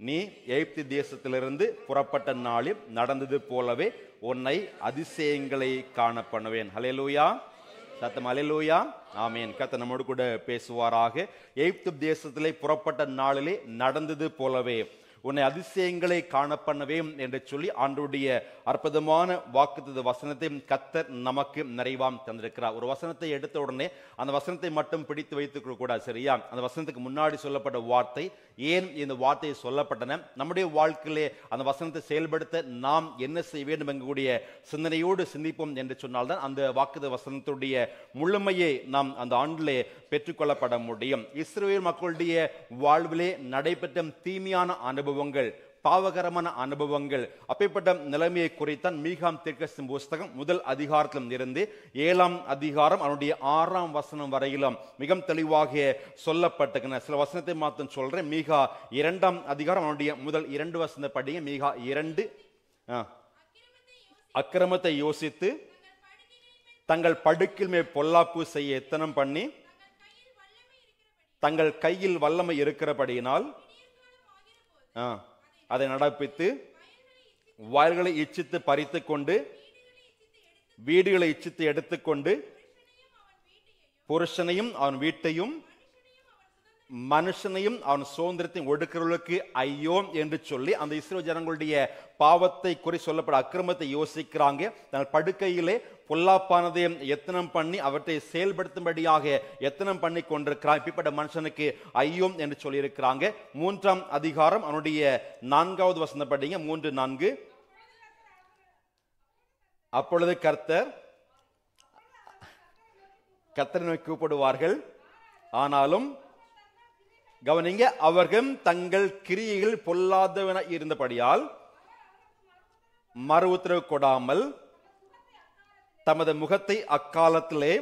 நீ எகிப்து தேசத்திலிருந்து புறப்பட்ட நாளில் நடந்தது போலவே உன்னை அதிசயங்களை காண பண்ணுவேன். ஹல்லேலூயா, சத்தம் ஹல்லேலூயா, ஆமென். கர்த்தர் நம்மோடு கூட பேசுவாராக. எகிப்து தேசத்திலே புறப்பட்ட நாளிலே நடந்தது போலவே உன்னை அதிசயங்களை காண பண்ணவே என்று சொல்லி ஆண்டவருடைய அற்புதமான வாக்குத்தத்த வசனத்தை கர்த்தர் நமக்கு நிறைவாம் தந்திருக்கிறார். ஒரு வசனத்தை எடுத்த உடனே அந்த வசனத்தை மட்டும் பிடித்து வைத்துக் கூடாது, சரியா? அந்த வசனத்துக்கு முன்னாடி சொல்லப்பட்ட வார்த்தை ஏன் இந்த வார்த்தையை சொல்லப்பட்டன, நம்முடைய வாழ்க்கையிலே அந்த வசனத்தை செயல்படுத்த நாம் என்ன செய்ய வேண்டும் என்கூடிய சிந்தனையோடு சிந்திப்போம் என்று சொன்னால்தான் அந்த வாக்குத்த வசனத்துடைய முழுமையை நாம் அந்த ஆண்டிலே பெற்றுக்கொள்ளப்பட முடியும். இஸ்ரவேல் மக்களுடைய வாழ்விலே நடைபெற்ற தீமையான அனுபவங்கள், பாவகரமான அனுபவங்கள், அப்பேற்பட்ட நிலைமையை குறித்தான் மீகாம் தீர்க்கதரிசியின் புஸ்தகம் முதல் அதிகாரத்திலும் இருந்து 7ஆம் அதிகாரம் அவனுடைய 6ஆம் வசனம் வரையிலும் மிக தெளிவாக சொல்லப்பட்டிருக்கின்றன. சில வசனத்தை மாத்திரம் சொல்றேன். மீகா 2ஆம் அதிகாரம் அவனுடைய முதல் 2 வசனத்தை படிங்க. மீகா 2. அக்கிரமத்தை யோசித்து தங்கள் படுக்கில் மேல் பொல்லாப்பு செய்ய எத்தனம் பண்ணி தங்கள் கையில் வல்லமை இருக்கிறபடியினால் அதை நடப்பித்து வயல்களை இச்சித்து பறித்து கொண்டு வீடுகளை இச்சித்து எடுத்துக்கொண்டு புருஷனையும் அவன் வீட்டையும் மனுஷனையும் அவன் சுதந்திரத்தையும் ஒடுக்கிறவர்களுக்கு ஐயோ என்று சொல்லி அந்த இஸ்ரவேல் ஜனங்களுடைய பாவத்தை குறி சொல்லப்பட அக்கிரமத்தை யோசிக்கிறாங்க. தங்கள் படுக்கையிலே பொல்லாப்பானதை எத்தனம் பண்ணி அவற்றை செயல்படுத்தும்படியாக எத்தனம் பண்ணி கொண்டிருக்கிறான். இப்படிப்பட்ட மனுஷனுக்கு ஐயோ என்று சொல்லி இருக்கிறாங்க. 3ஆம் அதிகாரம் அவனுடைய 4வது வசனம் படிங்க. 3:4. அப்பொழுது கர்த்தரை நோக்கி கூப்பிடுவார்கள், ஆனாலும் கவனிங்க, அவர்கள் தங்கள் கிரியைகள் பொல்லாதவன இருந்தபடியால் மறு உத்தரவு கொடாமல் தமது முகத்தை அக்காலத்திலே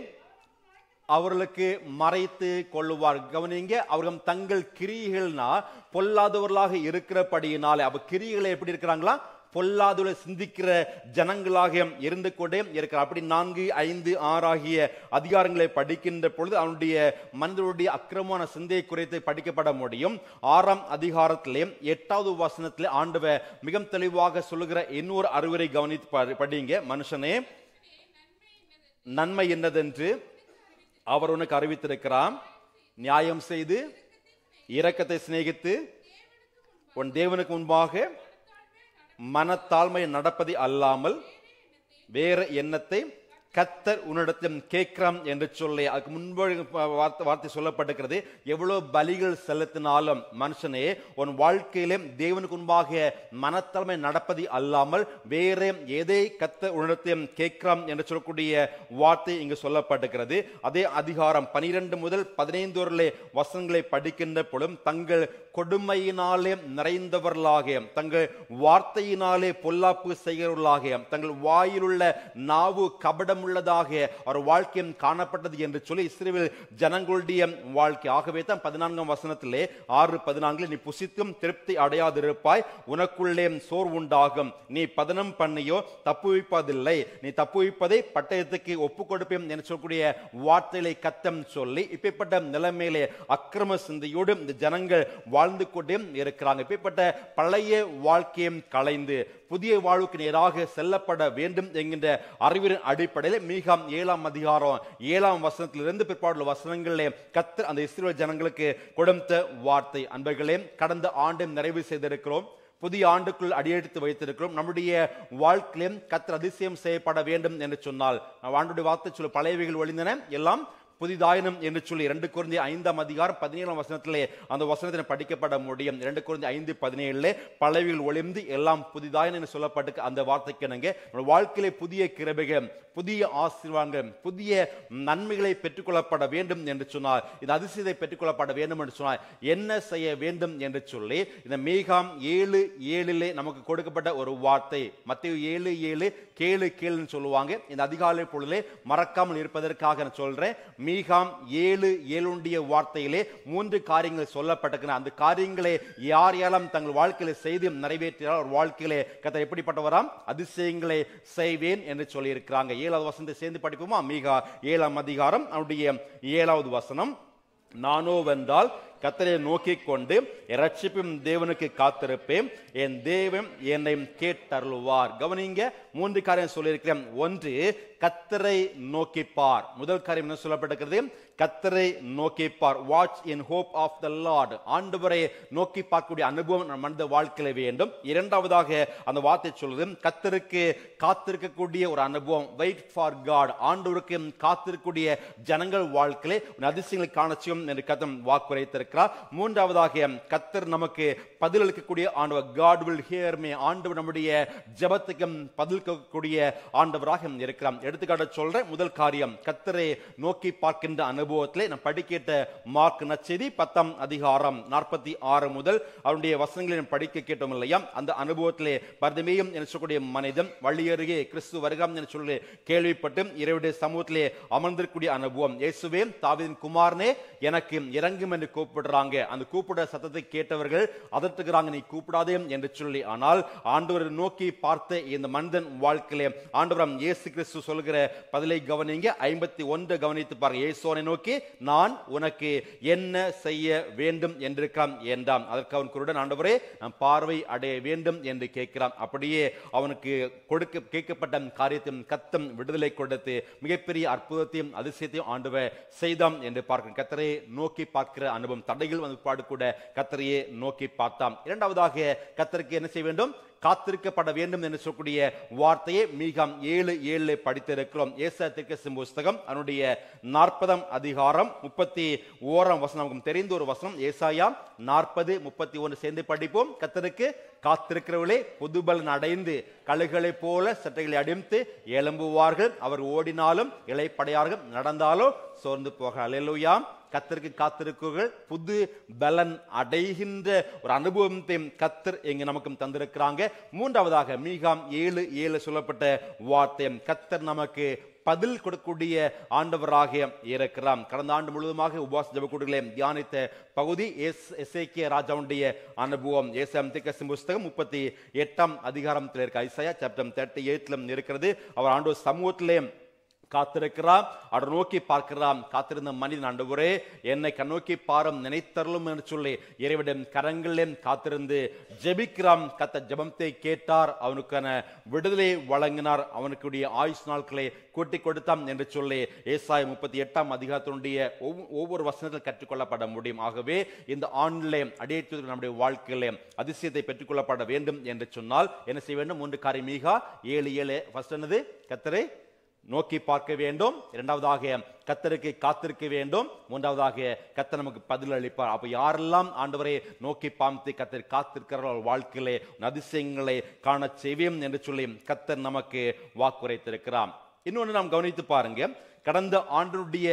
அவர்களுக்கு மறைத்து கொள்ளுவார். கவனிங்க, அவர்கள் தங்கள் கிரியைகள்னா பொல்லாதவர்களாக இருக்கிறபடியினாலே, அப்ப கிரியைகளை எப்படி இருக்கிறாங்களா, பொல்லாதுல சிந்திக்கிற ஜனங்களாக இருந்து கொண்டே இருக்கிறார். அப்படி 4, 5, 6 ஆகிய அதிகாரங்களை படிக்கின்ற பொழுது அவனுடைய மனிதனுடைய அக்கிரமமான சிந்தையை குறித்து படிக்கப்பட முடியும். 6ஆம் அதிகாரத்திலே 8வது வசனத்திலே ஆண்டவர் மிக தெளிவாக சொல்லுகிற இன்னொரு அறிவுரை கவனித்து படிங்க. மனுஷனே, நன்மை என்னதென்று அவர் உனக்கு அறிவித்திருக்கிறார். நியாயம் செய்து இரக்கத்தை சிநேகித்து உன் தேவனுக்கு முன்பாக மனத்தாழ்மை நடப்பதை அல்லாமல் வேற எண்ணத்தை கர்த்தர் உன்னிடத்தில் கேட்கிறான் என்று சொல்லி அதுக்கு முன்பு வார்த்தை சொல்லப்பட்டிருக்கிறது. எவ்வளவு பலிகள் செலுத்தினாலும் மனுஷனே, உன் வாழ்க்கையிலே தேவனுக்கு முன்பாக மனத்தன்மை நடப்பது அல்லாமல் வேற எதை கர்த்தர் உன்னிடத்தில் கேட்கிறான் என்று சொல்லக்கூடிய வார்த்தை இங்கு சொல்லப்பட்டிருக்கிறது. அதே அதிகாரம் 12 முதல் 15 வரை வசனங்களை படிக்கின்ற பொழுதும் தங்கள் கொடுமையினாலே நிறைந்தவர்களாக, தங்கள் வார்த்தையினாலே பொல்லாப்பு செய்கிறவர்களாக, தங்கள் வாயிலுள்ள நாவு கபடம் உள்ளதாக ஒரு வாழ்க்கையும் காணப்பட்டது என்று சொல்லி இஸ்ரவேல் ஜனங்களுடைய வாழ்க்கை. ஆகவே தான் 14ஆம் வசனத்திலே 6:14 நீ புசித்தும் திருப்தி அடையாதிருப்பாய், உனக்குள்ளே சோர்வு உண்டாகும், நீ பதனம் பண்ணியோ தப்புவிப்பதில்லை, நீ தப்புவிப்பதை பட்டயத்துக்கு ஒப்பு கொடுப்பேன் என்று சொல்லக்கூடிய வார்த்தைகளை கத்தம் சொல்லி இப்பேற்பட்ட நிலைமையிலே அக்கிரம சிந்தையோடு இந்த ஜனங்கள் வாழ்ந்து கொண்டே இருக்கிறாங்க. இப்பேற்பட்ட பழைய வாழ்க்கையும் களைந்து புதிய வாழ்வுக்கு நேராக செல்லப்பட வேண்டும் என்கின்ற அறிவின் அடிப்படையில் மீகாம் 7ஆம் அதிகாரம் 7ஆம் வசனத்திலிருந்து பிற்பாடுள்ள வசனங்களிலே கர்த்தர் அந்த இஸ்ரவேல் ஜனங்களுக்கு கொடுத்த வார்த்தை. அன்பர்களே, கடந்த ஆண்டு நிறைவு செய்திருக்கிறோம், புதிய ஆண்டுக்குள் அடியெடுத்து வைத்திருக்கிறோம். நம்முடைய வாழ்க்கையிலும் கர்த்தர் அதிசயம் செய்யப்பட வேண்டும் என்று சொன்னால் ஆண்டுடைய வார்த்தை சொல்ல பழையவைகள் ஒழிந்தன எல்லாம் புதிதாயினும் என்று சொல்லி 2 கொரிந்தியர் 5ஆம் அதிகாரம் 17ஆம் வசனத்திலே அந்த வசனத்தை படிக்கப்பட முடியும். 2 கொரிந்தியர் 5:17 பழையவைகள் ஒளிந்து எல்லாம் புதிதாயினும் என்று சொல்லப்பட்டு அந்த வார்த்தைக்கு நாங்க வாழ்க்கையிலே புதிய கிருபைகள், புதிய ஆசீர்வாதங்கள், புதிய நன்மைகளை பெற்றுக்கொள்ளப்பட வேண்டும் என்று சொன்னார். இந்த அதிசயத்தை பெற்றுக்கொள்ளப்பட வேண்டும் என்று சொன்னார். என்ன செய்ய வேண்டும் என்று சொல்லி இந்த மீகாம் 7:7 நமக்கு கொடுக்கப்பட்ட ஒரு வார்த்தை. மத்தேயு 7:7 கேளு கேளுன்னு சொல்லுவாங்க. இந்த அதிகாலை பொழுதிலே மறக்காமல் இருப்பதற்காக நான் சொல்றேன். மீகாம் 7:7 வார்த்தையிலே 3 காரியங்கள் சொல்லப்பட்டிருக்கின்றன. அந்த காரியங்களை யார் யாரெல்லாம் தங்கள் வாழ்க்கையில செய்து நிறைவேற்றினார் ஒரு வாழ்க்கையிலே கர்த்தர் எப்படிப்பட்டவராம் அதிசயங்களை செய்வேன் என்று சொல்லி இருக்கிறாங்க. 7வது வசனத்தை சேர்ந்து படிப்போமா? மீகா 7ஆம் அதிகாரம் அவருடைய 7வது வசனம். நானோ வென்றால் கர்த்தரை நோக்கி கொண்டு இரட்சிப்பும் தேவனுக்கு காத்திருப்பேன், என் தேவன் என்னை கேட்டருளுவார். கவனிங்க, 3 காரியம் சொல்லியிருக்கிறேன். 1, கர்த்தரை நோக்கிப்பார். முதல் காரியம் என்ன சொல்லப்பட்டிருக்கிறது? கர்த்தரை நோக்கி பார். Watch in hope of the Lord. ஆண்டவரை நோக்கி பார்க்கக்கூடிய அனுபவம் நம்ம மனித வாழ்க்கையில வேண்டும். இரண்டாவதாக அந்த வார்த்தை சொல்றது கர்த்தருக்கு காத்திருக்கக்கூடிய ஒரு அனுபவம். Wait for God. ஆண்டவருக்கு காத்திருக்கக்கூடிய ஜனங்கள் வாழ்க்கையிலே அதிசயங்களை காண செய்யும் என்று கர்த்தர் வாக்குரைத்திருக்கிறார். மூன்றாவதாக கர்த்தர் நமக்கு பதிலளிக்கக்கூடிய ஆண்டவர். God will hear me. ஆண்டவர் நம்முடைய ஜெபத்துக்கு பதிலளிக்கக்கூடிய ஆண்டவராக இருக்கிறார். எடுத்துக்காட்ட சொல்றேன். முதல் காரியம் கர்த்தரை நோக்கி பார்க்கின்ற அனுபவத்திலே நாம் படிக்கிட்ட மார்க் நற்செய்தி 10ஆம் அதிகாரம் 46 முதல் அவருடைய வசனங்களை படிக்க கேட்டோம் இல்லையா? அந்த அனுபவத்திலே பர்திமேயும் என்று சொல்லக்கூடிய மனிதன் வழியருகே கிறிஸ்து வருகாம் என்று சொல்லி கேள்விப்பட்டு இறைவனுடைய சமூகத்திலே அமர்ந்திருக்கக்கூடிய அனுபவம். இயேசுவே தாவீதின் குமாரனே எனக்கு இறங்கும் என்று கூப்பிடுறாங்க. அந்த கூப்பிடுற சத்தத்தை கேட்டவர்கள் அதட்டுகிறாங்க, நீ கூப்பிடாதே என்று சொல்லி. ஆனால் ஆண்டவரை நோக்கி பார்த்த இந்த மனிதன் வாழ்க்கையிலே ஆண்டவரம் இயேசு கிறிஸ்து சொல்கிற பதிலை கவனிங்க. 51 கவனித்து பாருங்க. இயேசுவை நோக்கி நான் உனக்கு என்ன செய்ய வேண்டும் என்றிருக்கிறான் என்றான். அதற்கு அவன் குருடன், ஆண்டவரே நான் பார்வை அடைய வேண்டும் என்று கேட்கிறான். அப்படியே அவனுக்கு கேட்கப்பட்ட காரியத்தையும் கத்தம் விடுதலை கொடுத்து மிகப்பெரிய அற்புதத்தையும் அதிசயத்தையும் ஆண்டவர் செய்தாம் என்று பார்க்கிறோம். கர்த்தரை நோக்கி பார்க்கிற அனுபவம். தடைகள் வந்து பாடக்கூட கர்த்தரையே நோக்கி பார்த்தாம். இரண்டாவதாக கர்த்தருக்கு என்ன செய்ய வேண்டும்? காத்திருக்கப்பட வேண்டும் என்று சொல்லக்கூடிய வார்த்தையை மீகாம் 7:7 படித்திருக்கிறோம். ஏசாயா தீர்க்கதரிசி புஸ்தகம் அதனுடைய 40ஆம் அதிகாரம் 31ஆம் வசனம் நமக்கு தெரிந்த ஒரு வசனம். ஏசாயா 40:31 சேர்ந்து படிப்போம். கர்த்தருக்கு காத்திருக்கிறவர்களே புதுபலன் அடைந்து கழுகளை போல சட்டைகளை அடித்து எழும்புவார்கள். அவர் ஓடினாலும் இளைப்படையார்கள், நடந்தாலும் சோர்ந்து போக. அல்லேலூயா. கர்த்தருக்கு காத்திருக்கிறவர்கள் புது பலன் அடைகின்ற ஒரு அனுபவத்தை கர்த்தர் எங்க நமக்கு தந்திருக்கிறாங்க. மூன்றாவதாக மீகாம் 7:7 சொல்லப்பட்ட வார்த்தை கர்த்தர் நமக்கு பதில் கொடுக்கக்கூடிய ஆண்டவராக இருக்கிறார். கடந்த ஆண்டு முழுவதுமாக உபவாச ஜெப கூட்டங்களை தியானித்த பகுதி எசேக்கியா ராஜாவுடைய அனுபவம். ஏசாயா தீர்க்கதரிசி புஸ்தகம் 38ஆம் அதிகாரத்தில் இருக்க. ஐசாயா சாப்டர் 38 இருக்கிறது. அவர் ஆண்டவர் சமூகத்திலே காத்திருக்கிறார், அவர் நோக்கி பார்க்கிறார். காத்திருந்த மனிதன், ஆண்டவரே என்னை கண்ணோக்கி பாரும், நினைத்தருளும் என்று சொல்லி இறைவனிடம் கரங்களிலே காத்திருந்து ஜெபிக்கிறான். கர்த்தர் ஜெபத்தை கேட்டார், அவனுக்கான விடுதலை வழங்கினார், அவனுக்குடைய ஆயுஷ் நாட்களை கூட்டி கொடுத்தான் என்று சொல்லி ஏசாயா 38ஆம் அதிகாரத்தினுடைய ஒவ்வொரு வசனத்தில் கற்றுக்கொள்ளப்பட முடியும். ஆகவே இந்த ஆண்டிலே அடியேற்று நம்முடைய வாழ்க்கையிலே அதிசயத்தை பெற்றுக்கொள்ளப்பட வேண்டும் என்று சொன்னால் என்ன செய்ய வேண்டும்? 3 காரியம். மீகா 7:7 ஃபர்ஸ்ட் என்னது? கர்த்தரை நோக்கி பார்க்க வேண்டும். இரண்டாவதாக கர்த்தருக்கு காத்திருக்க வேண்டும். மூன்றாவதாக கர்த்தர் நமக்கு பதில் அளிப்பார். அப்ப யாரெல்லாம் ஆண்டவரை நோக்கி பார்த்து கர்த்தர் காத்திருக்கிறார்கள் வாழ்க்கையிலே அதிசயங்களை காண செய்வேன் என்று சொல்லி கர்த்தர் நமக்கு வாக்குரைத்திருக்கிறார். இன்னொன்று நாம் கவனித்து பாருங்க. கடந்த ஆண்டுடைய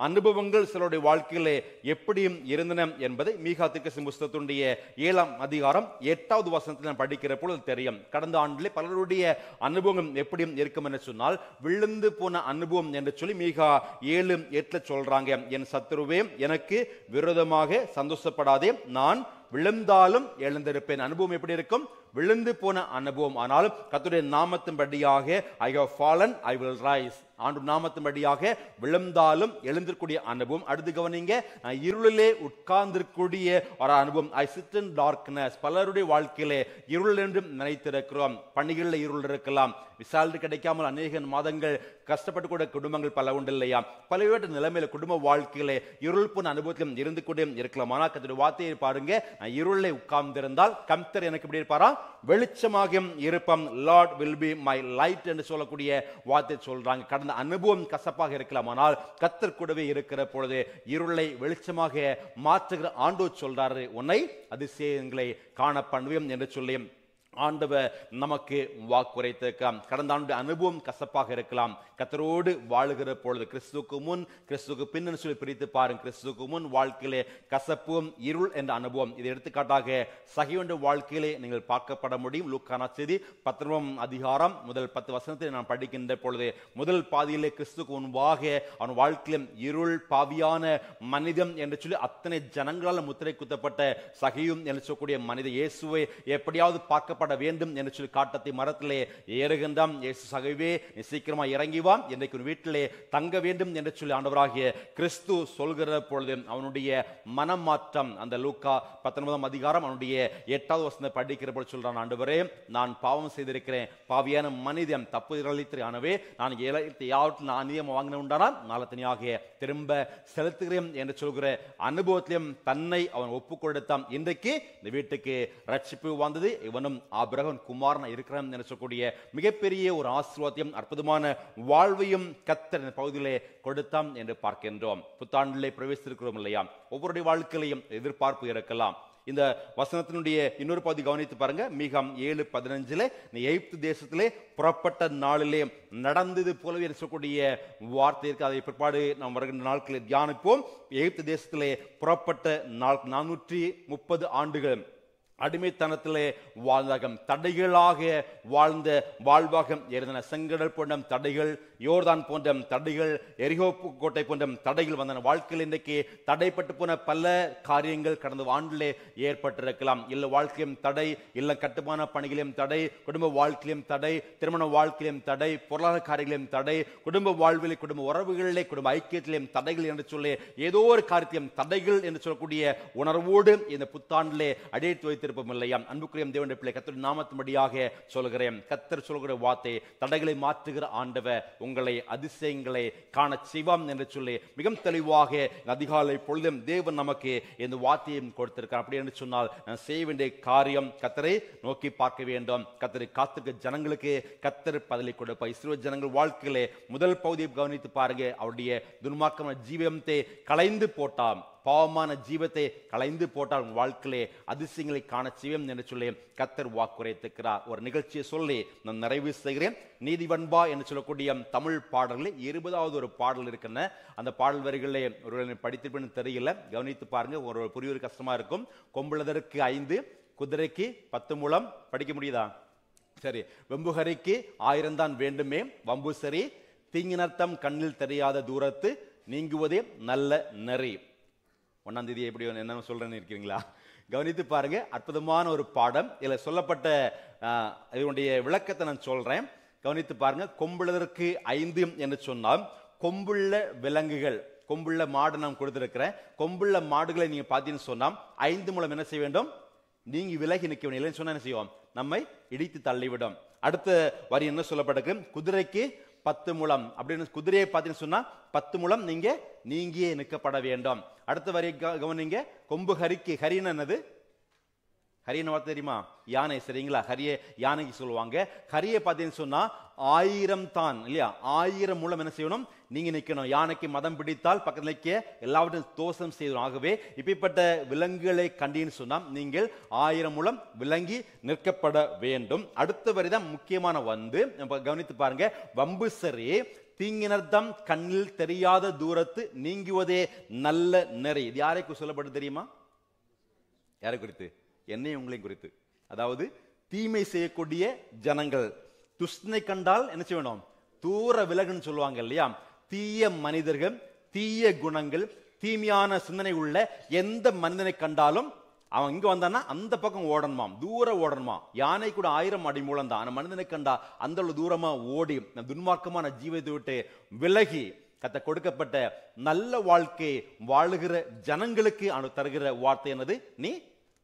அனுபவங்கள் சிலருடைய வாழ்க்கையிலே எப்படியும் இருந்தன என்பதை மீகா தீர்க்கதரிசி புஸ்தகத்தினுடைய 7ஆம் அதிகாரம் 8வது வசனத்தில் நான் படிக்கிற பொழுது தெரியும். கடந்த ஆண்டிலே பலருடைய அனுபவம் எப்படியும் இருக்கும் என்று சொன்னால் விழுந்து போன அனுபவம் என்று சொல்லி மீகா 7:8 சொல்றாங்க. என் சத்துருவே எனக்கு விரோதமாக சந்தோஷப்படாதே, நான் விழுந்தாலும் எழுந்திருப்பேன். அனுபவம் எப்படி இருக்கும்? விழுந்து போன அனுபவம். ஆனால் கர்த்தருடைய நாமத்தின்படியாக I have fallen, I will rise. ஆண்டு நாமத்தின்படியாக விழுந்தாலும் எழுந்திருக்கூடிய அனுபவம். அடுத்து கவனிங்க, இருளிலே உட்கார்ந்திருக்கூடிய ஒரு அனுபவம். I sit in darkness. பலருடைய வாழ்க்கையிலே இருள் என்று நினைத்திருக்கிறோம். பணிகளில் இருள் இருக்கலாம், விசாரணை கிடைக்காமல் அநேக மாதங்கள் கஷ்டப்பட்டு கூட குடும்பங்கள் பல உண்டு இல்லையா? பல்வேறு நிலைமையில குடும்ப வாழ்க்கையிலே இருள் போன அனுபவத்திலும் இருந்து கொண்டே இருக்கலாம். ஆனால் கர்த்தருடைய வார்த்தையை பாருங்க, நான் இருளை உட்கார்ந்திருந்தால் கர்த்தர் எனக்கு எப்படி இருப்பாரா? வெளிச்சமாக இருப்பாம். Lord will be my light என்று சொல்லக்கூடிய வார்த்தை சொல்றாங்க. கடந்த அனுபவம் கசப்பாக இருக்கலாம், ஆனால் கர்த்தர் கூடவே இருக்கிற பொழுது இருளை வெளிச்சமாக மாற்றுகிற ஆண்டவர் சொல்றாரு, உன்னை அதிசயங்களை காண பண்ணுவேன் என்று சொல்லி ஆண்டவர் நமக்கு வாக்குரைத்திருக்கலாம். கடந்த ஆண்டு அனுபவம் கசப்பாக இருக்கலாம். கர்த்தரோடு வாழுகிற பொழுது கிறிஸ்துவுக்கு முன் கிறிஸ்துவுக்கு பின்னு சொல்லி பிரித்து பாருங்க. கிறிஸ்துவுக்கு முன் வாழ்க்கையிலே கசப்பும் இருள் என்ற அனுபவம். இது எடுத்துக்காட்டாக சகிவனுடைய வாழ்க்கையிலே நீங்கள் பார்க்கப்பட முடியும். லூக்கா நற்செய்தி 19ஆம் அதிகாரம் முதல் 10 வசனத்தை நான் படிக்கின்ற பொழுது முதல் பாதியிலே கிறிஸ்துவுக்கு முன்பாக அவன் வாழ்க்கையிலும் இருள் பாவியான மனிதன் என்று சொல்லி அத்தனை ஜனங்களால் முத்திரை குத்தப்பட்ட சகியும் என்று சொல்லக்கூடிய மனித இயேசுவை எப்படியாவது பார்க்கப்பட கொடுக்கப்பட வேண்டும் என்று சொல்லி காட்டத்தை மரத்திலே ஏறுகின்றான். இயேசு சகவே நீ சீக்கிரமா இறங்கி வா, இன்றைக்கு உன் வீட்டிலே தங்க வேண்டும் என்று சொல்லி ஆண்டவராகிய கிறிஸ்து சொல்கிற பொழுது அவனுடைய மனமாற்றம், அந்த லூக்கா 19ஆம் அதிகாரம் அவனுடைய 8வது வசனத்தை படிக்கிற பொழுது சொல்றான், ஆண்டவரே நான் பாவம் செய்திருக்கிறேன், பாவியான மனிதன் தப்புதலித்திரானவே நான் யாவற்றில் நான் அநியமம் வாங்கின உண்டானா நாளத்தனியாக திரும்ப செலுத்துகிறேன் என்று சொல்கிற அனுபவத்திலும் தன்னை அவன் ஒப்பு கொடுத்தான். இன்றைக்கு இந்த வீட்டுக்கு ரட்சிப்பு வந்தது. இவனும் ஆபிரகாம் குமாரன் இருக்கிறான் என்று சொல்லக்கூடிய மிகப்பெரிய ஒரு ஆசீர்வாதம், அற்புதமான வாழ்வையும் கர்த்தர் இந்த பகுதியிலே கொடுத்தான் என்று பார்க்கின்றோம். புத்தாண்டிலே பிரவேசித்திருக்கிறோம் இல்லையா? ஒவ்வொருடைய வாழ்க்கையிலையும் எதிர்பார்ப்பு இருக்கலாம். இந்த வசனத்தினுடைய இன்னொரு பகுதி கவனித்து பாருங்க. மீகாம் 7:15 நீ எகிப்து தேசத்திலே புறப்பட்ட நாளிலே நடந்தது போலவே சொல்லக்கூடிய வார்த்தை இருக்கு. அதை பிற்பாடு நாம் வருகின்ற நாட்களில் தியானிப்போம். எகிப்து தேசத்திலே புறப்பட்ட நாள் 430 ஆண்டுகள் அடிமைத்தனத்திலே வாழ்ந்தாகம், தடைகளாக வாழ்ந்த வாழ்வாகம் இருந்தன. செங்கடல் போன்ற தடைகள், யோர்தான் போன்ற தடைகள், எரிகோ கோட்டை போன்ற தடைகள் வந்தன. வாழ்க்கையில் இன்றைக்கு தடைப்பட்டு போன பல காரியங்கள் கடந்த ஆண்டிலே ஏற்பட்டிருக்கலாம். இல்ல வாழ்க்கையும் தடை, இல்ல கட்டுமான பணிகளையும் தடை, குடும்ப வாழ்க்கையிலும் தடை, திருமண வாழ்க்கையிலும் தடை, பொருளாதார காரியங்களையும் தடை, குடும்ப வாழ்விலே, குடும்ப உறவுகளிலே, குடும்ப ஐக்கியத்திலேயும் தடைகள் என்று சொல்லி ஏதோ ஒரு காரியத்தையும் தடைகள் என்று சொல்லக்கூடிய உணர்வோடு இந்த புத்தாண்டிலே அடியெடுத்து வைத்து இல்லையா? அன்புக்குரிய தேவனுடைய பிள்ளை, கர்த்தருடைய நாமத்தின்படியாக சொல்கிறேன். கர்த்தர் சொல்கிற வார்த்தை, தடைகளை மாற்றுகிற ஆண்டவர் உங்களை அதிசயங்களை காண செய்வான் என்று சொல்லி மிகவும் தெளிவாக அதிகாலை பொழுதும் தேவன் நமக்கு இந்த வார்த்தையும் கொடுத்திருக்கிறார். அப்படி என்று சொன்னால் நான் செய்ய வேண்டிய காரியம் கர்த்தரை நோக்கி பார்க்க வேண்டும். கர்த்தரை காத்திருக்க ஜனங்களுக்கு கர்த்தர் பதிலை கொடுப்பார். இஸ்ரவேல் ஜனங்கள் வாழ்க்கையிலே முதல் பகுதியை கவனித்து பாருங்க. அவருடைய துன்மார்க்கமான ஜீவத்தை களைந்து போட்டான். பாவமான ஜீவத்தை களைந்து போட்டால் உங்கள் வாழ்க்கையிலே அதிசயங்களை காண செய்வோம் என்று சொல்லி கர்த்தர் வாக்குரைத்திருக்கிறார். ஒரு நிகழ்ச்சியை சொல்லி நான் நிறைவு செய்கிறேன். நீதிவன்பா என்று சொல்லக்கூடிய தமிழ் பாடல்களில் 20வது ஒரு பாடல் இருக்கின்ற அந்த பாடல் வரிகளை ஒரு படித்திருப்பேன்னு தெரியல, கவனித்து பாருங்க. ஒரு புரிவது கஷ்டமா இருக்கும். கொம்புள்ளதற்கு 5, குதிரைக்கு 10 முழம். படிக்க முடியுதா? சரி. வெம்புகரிக்கு 1000 தான் வேண்டுமே, வம்பு சரி, தீங்கினர்த்தம் கண்ணில் தெரியாத தூரத்து நீங்குவதே நல்ல நெறி. 1ஆம் தேதி எப்படி என்ன சொல்றேன்னு இருக்கிறீங்களா? கவனித்து பாருங்க. அற்புதமான ஒரு பாடம். இதுல சொல்லப்பட்ட இதனுடைய விளக்கத்தை நான் சொல்றேன். கவனித்து பாருங்க. கொம்புள்ளதற்கு 5 என்று சொன்னால் கொம்புள்ள விலங்குகள், கொம்புள்ள மாடு நான் கொடுத்திருக்கிறேன். கொம்புள்ள மாடுகளை நீங்க பார்த்தீங்கன்னு சொன்னா 5 முழம் என்ன செய்ய வேண்டும்? நீங்க விலகி நிற்க வேண்டும். இல்லைன்னு சொன்னா என்ன செய்வோம்? நம்மை இடித்து தள்ளிவிடும். அடுத்த வரி என்ன சொல்லப்பட்டிருக்கு? குதிரைக்கு 10 முழம் அப்படின்னு குதிரையை பார்த்தீங்கன்னு சொன்னா 10 முழம் நீங்கியே நிற்கப்பட வேண்டும். அடுத்த வரி கவனிங்க. கொம்பு ஹரிக்கு, ஹரின்னு என்னது? ஹரின்னு வார்த்தை தெரியுமா? யானை. சரிங்களா? ஹரிய யானைக்கு சொல்லுவாங்க. ஹரியை பார்த்தீங்கன்னு சொன்னா 1000 தான் இல்லையா? 1000 முழம் என்ன செய்யணும்? நீங்க நிற்கணும். யானைக்கு மதம் பிடித்தால் பக்கத்தில் நிற்க எல்லாவற்றையும் தோஷம் செய்யணும். ஆகவே இப்படிப்பட்ட விலங்குகளை கண்டீன்னு சொன்னா நீங்கள் 1000 முழம் விலங்கி நிற்கப்பட வேண்டும். அடுத்த வரிதான் முக்கியமான கவனித்து பாருங்க. வம்பு சரி, தீங்கினர்த்தம் கண்ணில் தெரியாத தூரத்து நீங்குவதே நல்ல நெறி. இது யாரைக்கு சொல்லப்பட்டு தெரியுமா? யாரை குறித்து? என்னையும் உங்களையும் குறித்து. அதாவது தீமை செய்யக்கூடிய ஜனங்கள், துஷ்டனை கண்டால் என்ன செய்யணும்? தூர விலகுன்னு சொல்லுவாங்க இல்லையா? தீய மனிதர்கள், தீய குணங்கள், தீமையான சிந்தனை உள்ள எந்த மனிதனை கண்டாலும் அவன் இங்க வந்தான்னா அந்த பக்கம் ஓடணுமா, தூரம் ஓடணுமா. யானை கூட 1000 அடி மூலம் தான். மனிதனை கண்டா அந்த தூரமா ஓடி துன்மார்க்கமான ஜீவத்தை விட்டு விலகி கத்த கொடுக்கப்பட்ட நல்ல வாழ்க்கை வாழுகிற ஜனங்களுக்கு தருகிற வார்த்தை என்னது? நீ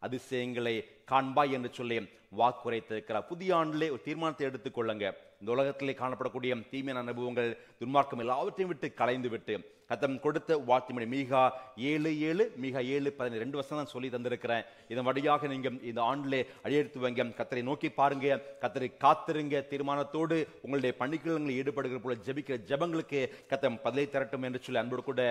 அதிசயங்களை காண்பாய் என்று சொல்லி வாக்குரைத்திருக்கிறார். புதிய ஆண்டிலே ஒரு தீர்மானத்தை எடுத்துக்கொள்ளுங்க. இந்த உலகத்திலே காணப்படக்கூடிய தீமையான அனுபவங்கள், துன்மார்க்கம் எல்லாவற்றையும் விட்டு கலைந்து விட்டு கத்தம் கொடுத்த வார்த்தை மீகா 7:7, மீகா 7:12 வசனம் சொல்லி தந்திருக்கிறேன். இதன் வழியாக நீங்க இந்த ஆண்டிலே அடியெடுத்து வைங்க. கத்தரை நோக்கி பாருங்க, கத்தரை காத்திருங்க. தீர்மானத்தோடு உங்களுடைய பணிகளில் ஈடுபடுகிற போல ஜெபிக்கிற ஜெபங்களுக்கு கத்தம் பதிலை தரட்டும் என்று சொல்லி அன்போடு கூட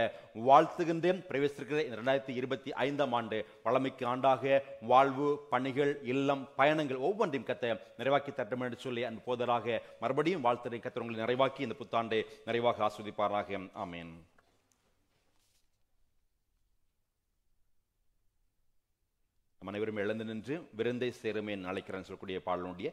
வாழ்த்துகின்றேன். பிரவேசிக்கிற இந்த 2025ஆம் ஆண்டு வளமைக்கு ஆண்டாக வாழ்வு, பணிகள், இல்லம், பயணங்கள் ஒவ்வொன்றையும் கத்த நிறைவாக்கி தரட்டும் என்று சொல்லி அன்பு போதராக மறுபடியும் வாழ்த்துறேன். கத்தர் உங்களை நிறைவாக்கி இந்த புத்தாண்டை நிறைவாக ஆஸ்வதிப்பாராக. ஆமேன். அனைவரும் எழுந்து நின்று விருந்தை சேருமேன் அழைக்கிறேன் சொல்லக்கூடிய பாடலுடைய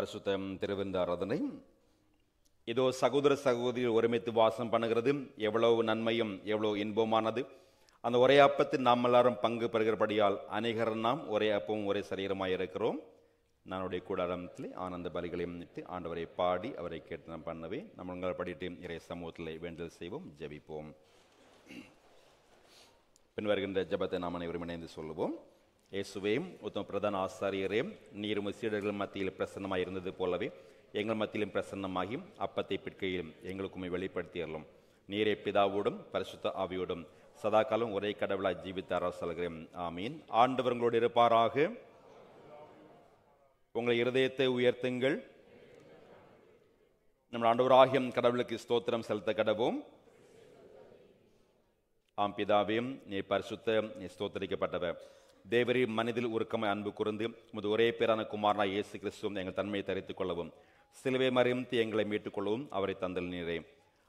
பரிசுத்த திருவிருந்து ஆராதனை. இதோ சகோதர சகோதரிகள் ஒருமித்து வாசம் பண்ணுகிறது எவ்வளவு நன்மையும் எவ்வளவு இன்பமானது. அந்த ஒரே அப்பத்தில் நாம் எல்லாரும் பங்கு பெறுகிறபடியால் அநேகர் நாம் ஒரே அப்பவும் ஒரே சரீரமாக இருக்கிறோம். நானுடைய கூடாரத்தில் ஆனந்த பலிகளை முன்னிட்டு ஆண்டவரை பாடி அவரை கேட்டு நாம் பண்ணவே நம்ம படிட்டு இறை சமூகத்தில் வேண்டல் செய்வோம், ஜெபிப்போம். பின் வருகின்ற ஜெபத்தை நாம் அனைவரும் இணைந்து சொல்லுவோம். இயேசுவே, உத்தம பிரதான ஆசாரியரே, நீர் சீடர்கள் மத்தியில் பிரசன்னமாக இருந்தது போலவே எங்கள் மத்தியிலும் பிரசன்னமாகி அப்பத்தை பிற்கையிலும் எங்களுக்குமே வெளிப்படுத்தியறலும். நீரே பிதாவோடும் பரிசுத்த ஆவியோடும் சதா காலம் ஒரே கடவுளாய் ஜீவித்தாரா சொல்கிறேன். ஆமீன். ஆண்டவர் உங்களோடு இருப்பாராக. உங்களை இருதயத்தை உயர்த்துங்கள். நம்ம ஆண்டவராகிய கடவுளுக்கு ஸ்தோத்திரம் செலுத்த கடவோம். ஆம் பிதாவையும் நீ பரிசுத்த நீ ஸ்தோத்தரிக்கப்பட்டவர். தேவரீ மனிதில் உருக்கமாய் அன்பு கூர்ந்து உமது ஒரே பேரான குமாரனாய் இயேசு கிறிஸ்துவும் எங்கள் தன்மையை தரித்துக் கொள்ளவும் சிலுவை மறைத்து எங்களை மீட்டுக் கொள்ளவும் அவரை தந்தல் நீரே.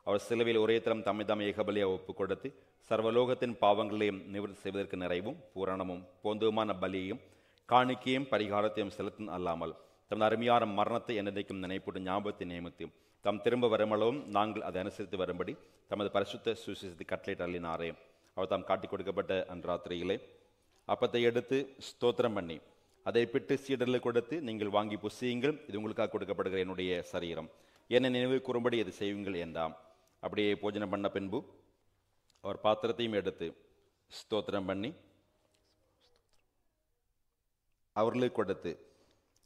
அவர் சிலுவையில் ஒரே தரம் தம்மை ஏகபலியாக ஒப்புக் கொடுத்து சர்வலோகத்தின் பாவங்களையும் நிவர்த்தி செய்வதற்கு நிறைவும் பூரணமும் போந்துமான பலியையும் காணிக்கையும் பரிகாரத்தையும் செலுத்தும் அல்லாமல் தமது அருமையான மரணத்தை என்னைக்கும் நினைப்பூட்டு ஞாபகத்தை நியமித்து தம் திரும்ப வருமளவும் நாங்கள் அதை அனுசரித்து வரும்படி தமது பரிசுத்த சுவிசேஷத்தை கட்டளையிட்டு அள்ளினாரே. அவர் தாம் காட்டிக் கொடுக்கப்பட்ட அன்றாத்திரையிலே அப்பத்தை எடுத்து ஸ்தோத்திரம் பண்ணி அதை பிட்டு சீடர்களுக்கு கொடுத்து, நீங்கள் வாங்கி புசியுங்கள், இது உங்களுக்காக கொடுக்கப்படுகிற என்னுடைய சரீரம், என்னை நினைவு கூறும்படி இது செய்யுங்கள் என்றாம். அப்படியே போஜனம் பண்ண பின்பு அவர் பாத்திரத்தையும் எடுத்து ஸ்தோத்திரம் பண்ணி அவர்களுக்கு கொடுத்து,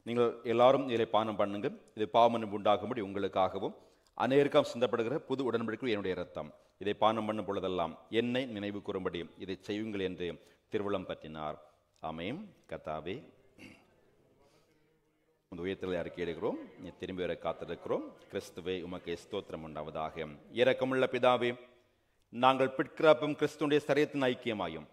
நீங்கள் எல்லாரும் இதில் பானம் பண்ணுங்கள், இது பாவமன்னிப்பு உண்டாகும்படி உங்களுக்காகவும் அநேருக்காக சிந்தப்படுகிற புது உடன்படிக்கை என்னுடைய இரத்தம், இதை பானம் பண்ணும் பொழுதெல்லாம் என்னை நினைவு கூறும்படி இதை செய்யுங்கள் என்று திருவுளம் பற்றினார். ஆமென். கர்த்தாவே, இந்த உயர்த்தலை அறிக்கையிடுகிறோம், நீ திரும்பி வர காத்திருக்கிறோம். கிறிஸ்துவே, உமக்கு ஸ்தோத்திரம் உண்டாவதாக. இரக்கமுள்ள பிதாவே, நாங்கள் பிற்கிறப்பும் கிறிஸ்துடைய சரீரத்தின் ஐக்கியமாயும்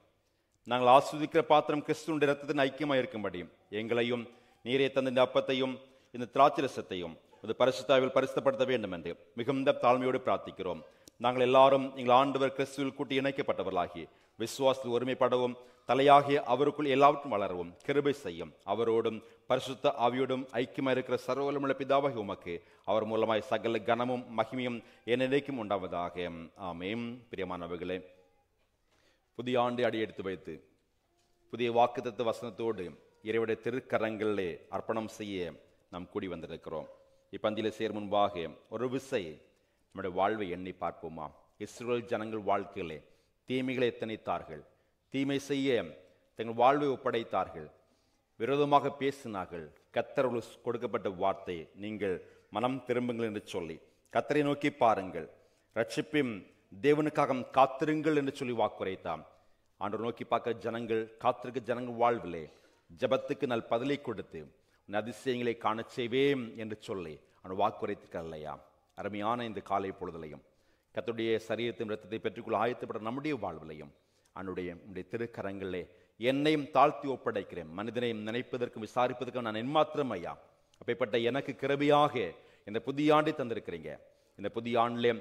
நாங்கள் ஆஸ்வதிக்கிற பாத்திரம் கிறிஸ்துடைய இரத்தத்தின் ஐக்கியமாக இருக்கும்படி எங்களையும் நீரே தந்த இந்த அப்பத்தையும் இந்த திராட்சரசத்தையும் இது பரிசுத்தாவில் பரிசுத்தப்படுத்த வேண்டும் என்று மிகுந்த தாழ்மையோடு பிரார்த்திக்கிறோம். நாங்கள் எல்லாரும் எங்கள் ஆண்டவர் கிறிஸ்துவில் கூட்டி இணைக்கப்பட்டவர்களாகி விசுவாசத்தில் ஒருமைப்படவும் தலையாகிய அவருக்குள் எல்லாவற்றும் வளரவும் கிருபை செய்யும். அவரோடும் பரிசுத்த ஆவியோடும் ஐக்கியமாக இருக்கிற சர்வவல்லமையுள்ள பிதாவாகிய உமக்கு அவர் மூலமாய் சகல கனமும் மகிமையும் என்னைக்கும் உண்டாவதாக. ஆமென். பிரியமானவர்களே, புதிய ஆண்டு அடியெடுத்து வைத்து புதிய வாக்குத்தத்த வசனத்தோடு இறைவனுடைய திருக்கரங்களிலே அர்ப்பணம் செய்ய நாம் கூடி வந்திருக்கிறோம். இப்பந்தியில சேர் முன்பாக ஒரு விசை நம்முடைய வாழ்வை எண்ணி பார்ப்போமா? இஸ்ரவேல் ஜனங்கள் வாழ்க்கையிலே தீமைகளை எத்தனைத்தார்கள், தீமை செய்ய தங்கள் வாழ்வை ஒப்படைத்தார்கள், விரோதமாக பேசினார்கள். கர்த்தர் கொடுக்கப்பட்ட வார்த்தை, நீங்கள் மனம் திரும்புங்கள் என்று சொல்லி கர்த்தரை நோக்கி பாருங்கள், ரட்சிப்பின் தேவனுக்காக காத்திருங்கள் என்று சொல்லி வாக்குரைத்தாம். ஆண்டவர் நோக்கி பார்க்க ஜனங்கள், காத்திருக்க ஜனங்கள் வாழ்விலே ஜபத்துக்கு நல் பதிலை கொடுத்து உன் அதிசயங்களை காண செய்வேன் என்று சொல்லி அவன் வாக்குரைத்திருக்க இல்லையா? அருமையான இந்த காலை பொழுதலையும் கர்த்தருடைய சரீரத்தின் இரத்தத்தை பெற்றுக்கொள்ள ஆயத்தப்பட்ட நம்முடைய வாழ்விலையும் அவனுடைய திருக்கரங்களே என்னையும் தாழ்த்தி ஒப்படைக்கிறேன். மனிதனையும் நினைப்பதற்கும் விசாரிப்பதற்கும் நான் என்மாத்திரம் ஐயா. அப்பேற்பட்ட எனக்கு கிருபையாக இந்த புதிய ஆண்டை தந்திருக்கிறீங்க. இந்த புதிய ஆண்டிலே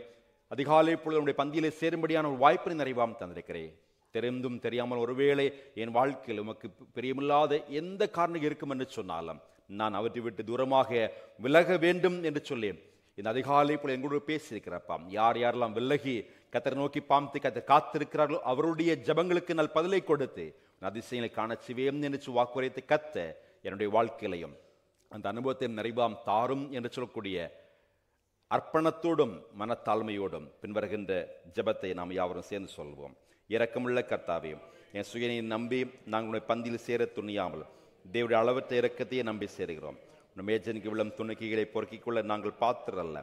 அதிகாலை பொழுது நம்முடைய பந்தியிலே சேரும்படியான ஒரு வாய்ப்பினை நிறைவாம் தந்திருக்கிறேன். தெரிந்தும் தெரியாமல் ஒருவேளை என் வாழ்க்கையில் உமக்கு பிரியமில்லாத எந்த காரணம் இருக்கும் என்று சொன்னாலும் நான் அவற்றை விட்டு தூரமாக விலக வேண்டும் என்று சொல்லி இந்த அதிகாலை போல எங்களோடு பேசியிருக்கிறப்பாம். யார் யாரெல்லாம் விலகி கர்த்தரை நோக்கி பாம்பு கர்த்தர் காத்திருக்கிறார்களோ அவருடைய ஜபங்களுக்கு நல் பதிலை கொடுத்து அதிசயங்களை காண செய்வேன் என்று வாக்குரைத்து கத்த என்னுடைய வாழ்க்கையிலையும் அந்த அனுபவத்தை நிறைவாம் தாரும் என்று சொல்லக்கூடிய அர்ப்பணத்தோடும் மனத்தாழ்மையோடும் பின்வருகின்ற ஜபத்தை நாம் யாவரும் சேர்ந்து சொல்வோம். இரக்கமுள்ள கர்த்தாவே, என் சுயனை நம்பி நாங்கள் பந்தியில் சேர துணியாமல் தேவனுடைய அளவற்ற இரக்கத்தையே நம்பி சேருகிறோம். மேஜனுக்கு விழும் துணிக்கைகளை பொறுக்கிக் கொள்ள நாங்கள் பாத்திரல்ல,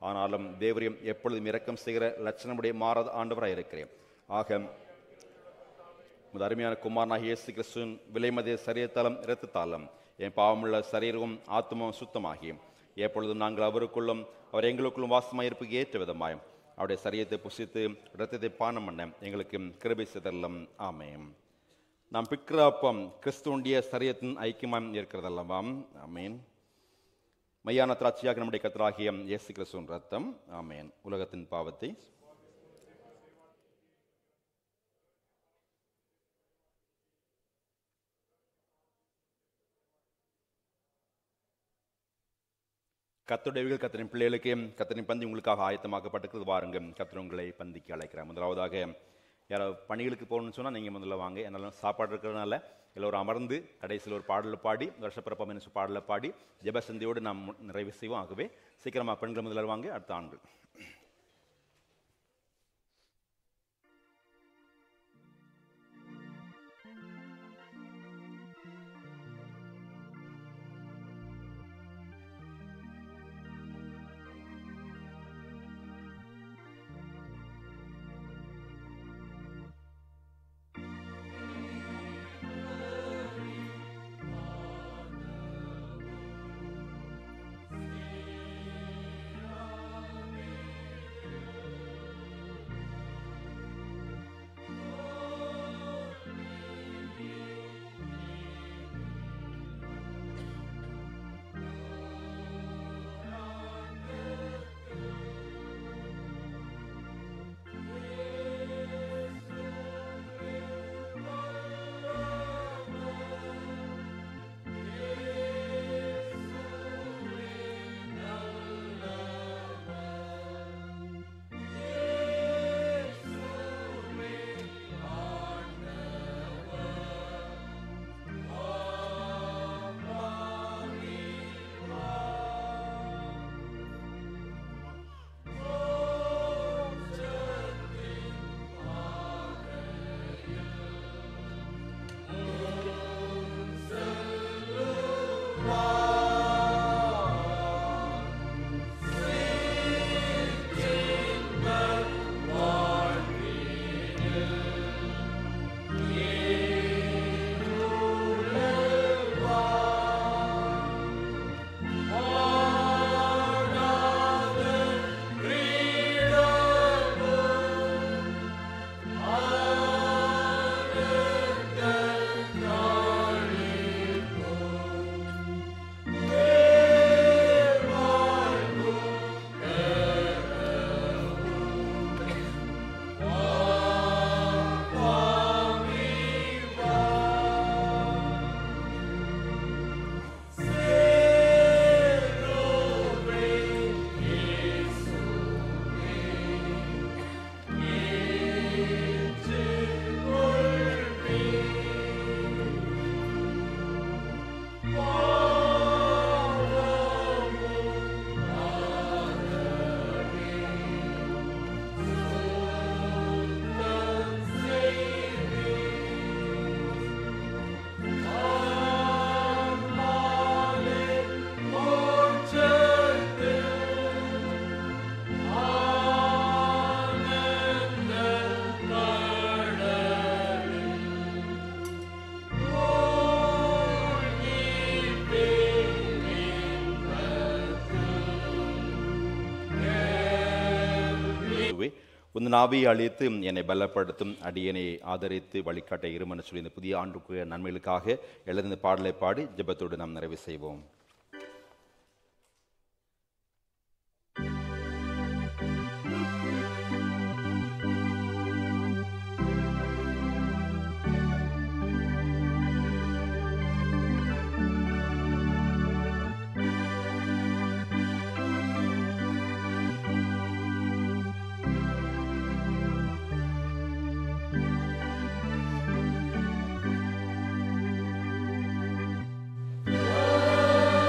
ஆனாலும் தேவரையும் எப்பொழுதும் இரக்கம் செய்கிற லட்சணமுடைய மாறாத ஆண்டவராக இருக்கிறேன். ஆக அருமையான குமாரனாகிய இயேசு கிறிஸ்துவின் விலைமதிய சரீரத்தாலும் இரத்தத்தாலும் என் பாவமுள்ள சரீரமும் ஆத்மாவும் சுத்தமாகி எப்பொழுதும் நாங்கள் அவருக்குள்ளும் அவர் எங்களுக்குள்ளும் வாசமாயிருப்புக்கு ஏற்ற விதமாயும் அவருடைய சரீரத்தை புசித்து இரத்தத்தை பானம் பண்ண எங்களுக்கு கிருபை செய்தல்லம். ஆமென். நாம் பிக்கிற அப்பம் கிறிஸ்துவனுடைய சரீரத்தின் ஐக்கியமாக இருக்கிறதல்லவாம். ஆமென். மையான திராட்சையாக நம்முடைய கர்த்தராகிய இயேசு கிறிஸ்துவின் ரத்தம். ஆமென். உலகத்தின் பாவத்தை கர்த்தருடைய கர்த்தரின் பிள்ளைகளுக்கு கர்த்தரின் பந்தி உங்களுக்காக ஆயத்தமாக்கப்பட்டிருக்கிறது. வாருங்க, கர்த்தர் உங்களை பந்திக்கு அழைக்கிறார். முதலாவதாக யாராவது பணிகளுக்கு போகணும்னு சொன்னால் நீங்கள் முதல்ல வாங்க. என்னாலும் சாப்பாடு இருக்கிறதுனால எல்லோரும் அமர்ந்து கடைசியில் ஒரு பாடலை பாடி, வருஷப்பிறப்பம் என்ன பாடலை பாடி ஜெபசந்தியோடு நாம் நிறைவு செய்வோம். ஆகவே சீக்கிரமாக பெண்கள் முதல்ல வாங்க, அடுத்த ஆண்கள். உன் ஆவியை அழித்து என்னை பலப்படுத்தும், அடியனை ஆதரித்து வழிகாட்ட இருமன்னு சொல்லி இந்த புதிய ஆண்டுக்கு நன்மைகளுக்காக எழுந்த பாடலை பாடி ஜெபத்தோடு நாம் நிறைவு செய்வோம். Oh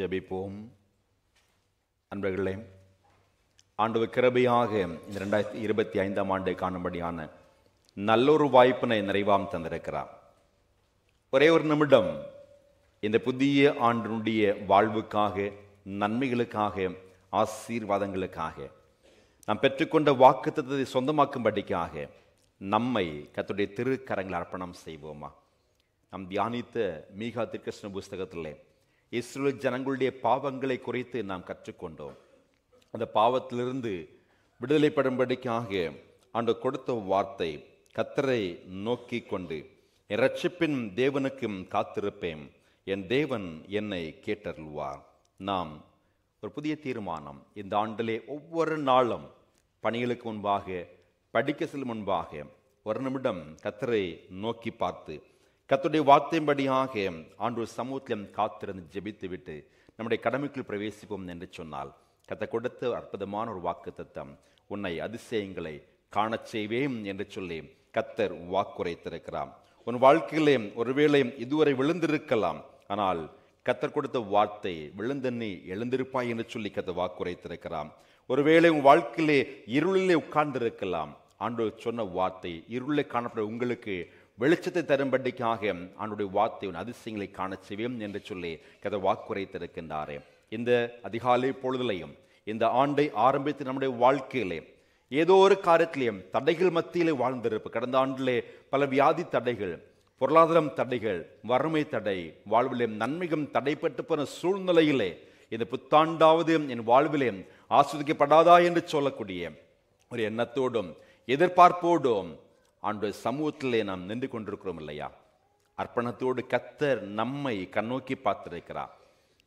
ஜெபிப்போம். அன்பர்களே, ஆண்டவர் கிருபையாக இந்த 2025 ஆண்டை காணும்படியான நல்லொரு வாய்ப்பினை நிறைவாம் தந்திருக்கிறார். ஒரே ஒரு நிமிடம் இந்த புதிய ஆண்டினுடைய வாழ்வுக்காக, நன்மைகளுக்காக, ஆசீர்வாதங்களுக்காக, நாம் பெற்றுக்கொண்ட வாக்குத்தத்தத்தை சொந்தமாக்கும்படிக்காக நம்மை கர்த்தருடைய திருக்கரங்கள் அர்ப்பணம் செய்வோமா? நாம் தியானித்த மீகா தீர்க்கதரிசன புஸ்தகத்திலே இஸ்ரவேல் ஜனங்களுடைய பாவங்களை குறித்து நாம் கற்றுக்கொண்டோம். அந்த பாவத்திலிருந்து விடுதலைப்படும்படிக்காக ஆண்டவர் கொடுத்த வார்த்தை, கர்த்தரை நோக்கி கொண்டு என் இரட்சிப்பின் தேவனுக்கு காத்திருப்பேன், என் தேவன் என்னை கேட்டருள்வார். நாம் ஒரு புதிய தீர்மானம் இந்த ஆண்டிலே ஒவ்வொரு நாளும் பணிகளுக்கு முன்பாக, படிக்க செல்லும் முன்பாக ஒரு நிமிடம் கர்த்தரை நோக்கி பார்த்து கர்த்தருடைய வார்த்தையின்படியாக ஆண்டவர் சமூகத்திலும் காத்திருந்து ஜெபித்து விட்டு நம்முடைய கடமைக்குள் பிரவேசிப்போம் என்று சொன்னால், கர்த்தர் கொடுத்த அற்புதமான ஒரு வாக்குத்தத்தம், உன்னை அதிசயங்களை காணச் செய்வேன் என்று சொல்லி கர்த்தர் வாக்குரைத்திருக்கிறார். உன் வாழ்க்கையிலே ஒருவேளை இதுவரை விழுந்திருக்கலாம், ஆனால் கர்த்தர் கொடுத்த வார்த்தை, விழுந்தெண்ணி எழுந்திருப்பாய் என்று சொல்லி கர்த்தர் வாக்குரைத்திருக்கிறார். ஒருவேளை உன் வாழ்க்கையிலே இருளிலே உட்கார்ந்திருக்கலாம், ஆண்டவர் சொன்ன வார்த்தை இருளிலே காணப்பட உங்களுக்கு வெளிச்சத்தை தரும்படிக்காக ஆண்டுடைய வார்த்தை உன் அதிசயங்களை காணச் செய்வேன் என்று சொல்லி கர்த்தர் வாக்குரைத்திருக்கின்றாரே. இந்த அதிகாலை பொழுதிலையும் இந்த ஆண்டை ஆரம்பித்து நம்முடைய வாழ்க்கையிலே ஏதோ ஒரு காரியத்திலேயும் தடைகள் மத்தியிலே வாழ்ந்திருப்பு. கடந்த ஆண்டிலே பல வியாதி தடைகள், பொருளாதாரம் தடைகள், வறுமை தடை, வாழ்விலே நன்மையும் தடைப்பட்டு போன சூழ்நிலையிலே இந்த புத்தாண்டாவது என் வாழ்விலே ஆஸ்வதிக்கப்படாதா என்று சொல்லக்கூடிய ஒரு எண்ணத்தோடும் எதிர்பார்ப்போடும் ஆண்டவர் சமூகத்திலே நாம் நின்று கொண்டிருக்கிறோம் இல்லையா? அர்ப்பணத்தோடு கர்த்தர் நம்மை கண்ணோக்கி பார்த்திருக்கிறார்.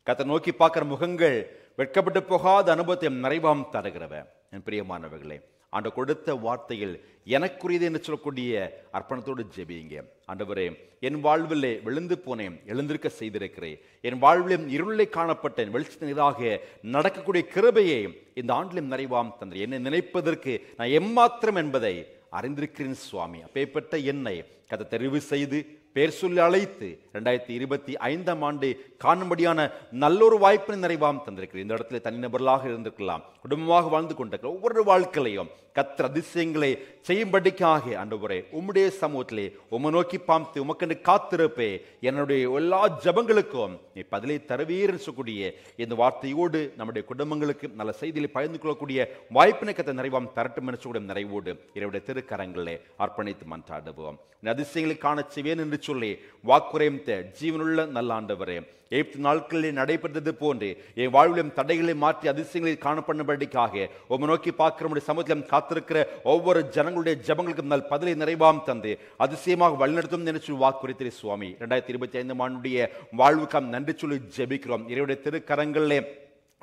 கர்த்தர் நோக்கி பார்க்கிற முகங்கள் வெட்கப்பட்டு போகாத அனுபவத்தை நிறைவாம் தருகிறவ. என் பிரியமானவர்களே, ஆண்டவர் கொடுத்த வார்த்தைகள் எனக்குரியது என்று சொல்லக்கூடிய அர்ப்பணத்தோடு ஜெபியுங்க. ஆண்டவரே, என் வாழ்விலே விழுந்து போனேன், எழுந்திருக்க செய்திருக்கிறேன். என் வாழ்விலும் இருளை காணப்பட்டேன், வெளிச்சத்தினராக நடக்கக்கூடிய கிருபையை இந்த ஆண்டிலும் நிறைவாம் தந்தேன். என்னை நினைப்பதற்கு நான் எம்மாத்திரம் என்பதை அறிந்திருக்கிறேன் சுவாமி. அப்பேற்பட்ட என்னை கர்த்தர் தெரிவு செய்து பேர் சொல்லி அழைத்து 2025 ஆண்டு காணும்படியான நல்லொரு வாய்ப்பினை நிறைவாம் தந்திருக்கிறேன். இந்த இடத்துல தனிநபர்களாக இருந்திருக்கலாம், குடும்பமாக வாழ்ந்து கொண்டிருக்கிற ஒவ்வொரு வாழ்க்கையிலையும் கர்த்தர் அதிசயங்களை செய்யும்படிக்காக ஆண்டவரே உம்முடைய சமூகத்திலே உம்மை நோக்கி பார்த்து உமக்கென்று காத்திருப்பே, என்னுடைய எல்லா ஜபங்களுக்கும் நீ பதிலை தருவீர் சொல்லக்கூடிய இந்த வார்த்தையோடு நம்முடைய குடும்பங்களுக்கு நல்ல செய்திகளை பகிர்ந்து கொள்ளக்கூடிய வாய்ப்பினை கர்த்தர் நிறைவாம் தரட்டும் என்று சொல்லக்கூடிய நிறைவோடு இவருடைய திருக்கரங்களே அர்ப்பணித்து மன்றாடுவோம். அதிசயங்களை காணச் செய்வேன் என்று சொல்லி வாக்குரைத்த ஜீவனுள்ள நல்ல ஆண்டவரே, 8 நாட்களில் நடைபெற்றது போன்று என் வாழ்விலும் தடைகளை மாற்றி அதிசயங்களை காணப்படும்படிக்காக உம்மை நோக்கி பார்க்கிற சமூகத்திலும் காத்திருக்கிற ஒவ்வொரு ஜனங்களுடைய ஜபங்களுக்கும் நல் பதிலை நிறைவாம் தந்து அதிசயமாக வழிநடத்தும் என்று சொல்லி வாக்குரைத்திரு சுவாமி. 2025 ஆண்டுடைய வாழ்வுக்காம் நன்றி சொல்லி ஜெபிக்கிறோம். இறைவனுடைய திருக்கரங்களிலே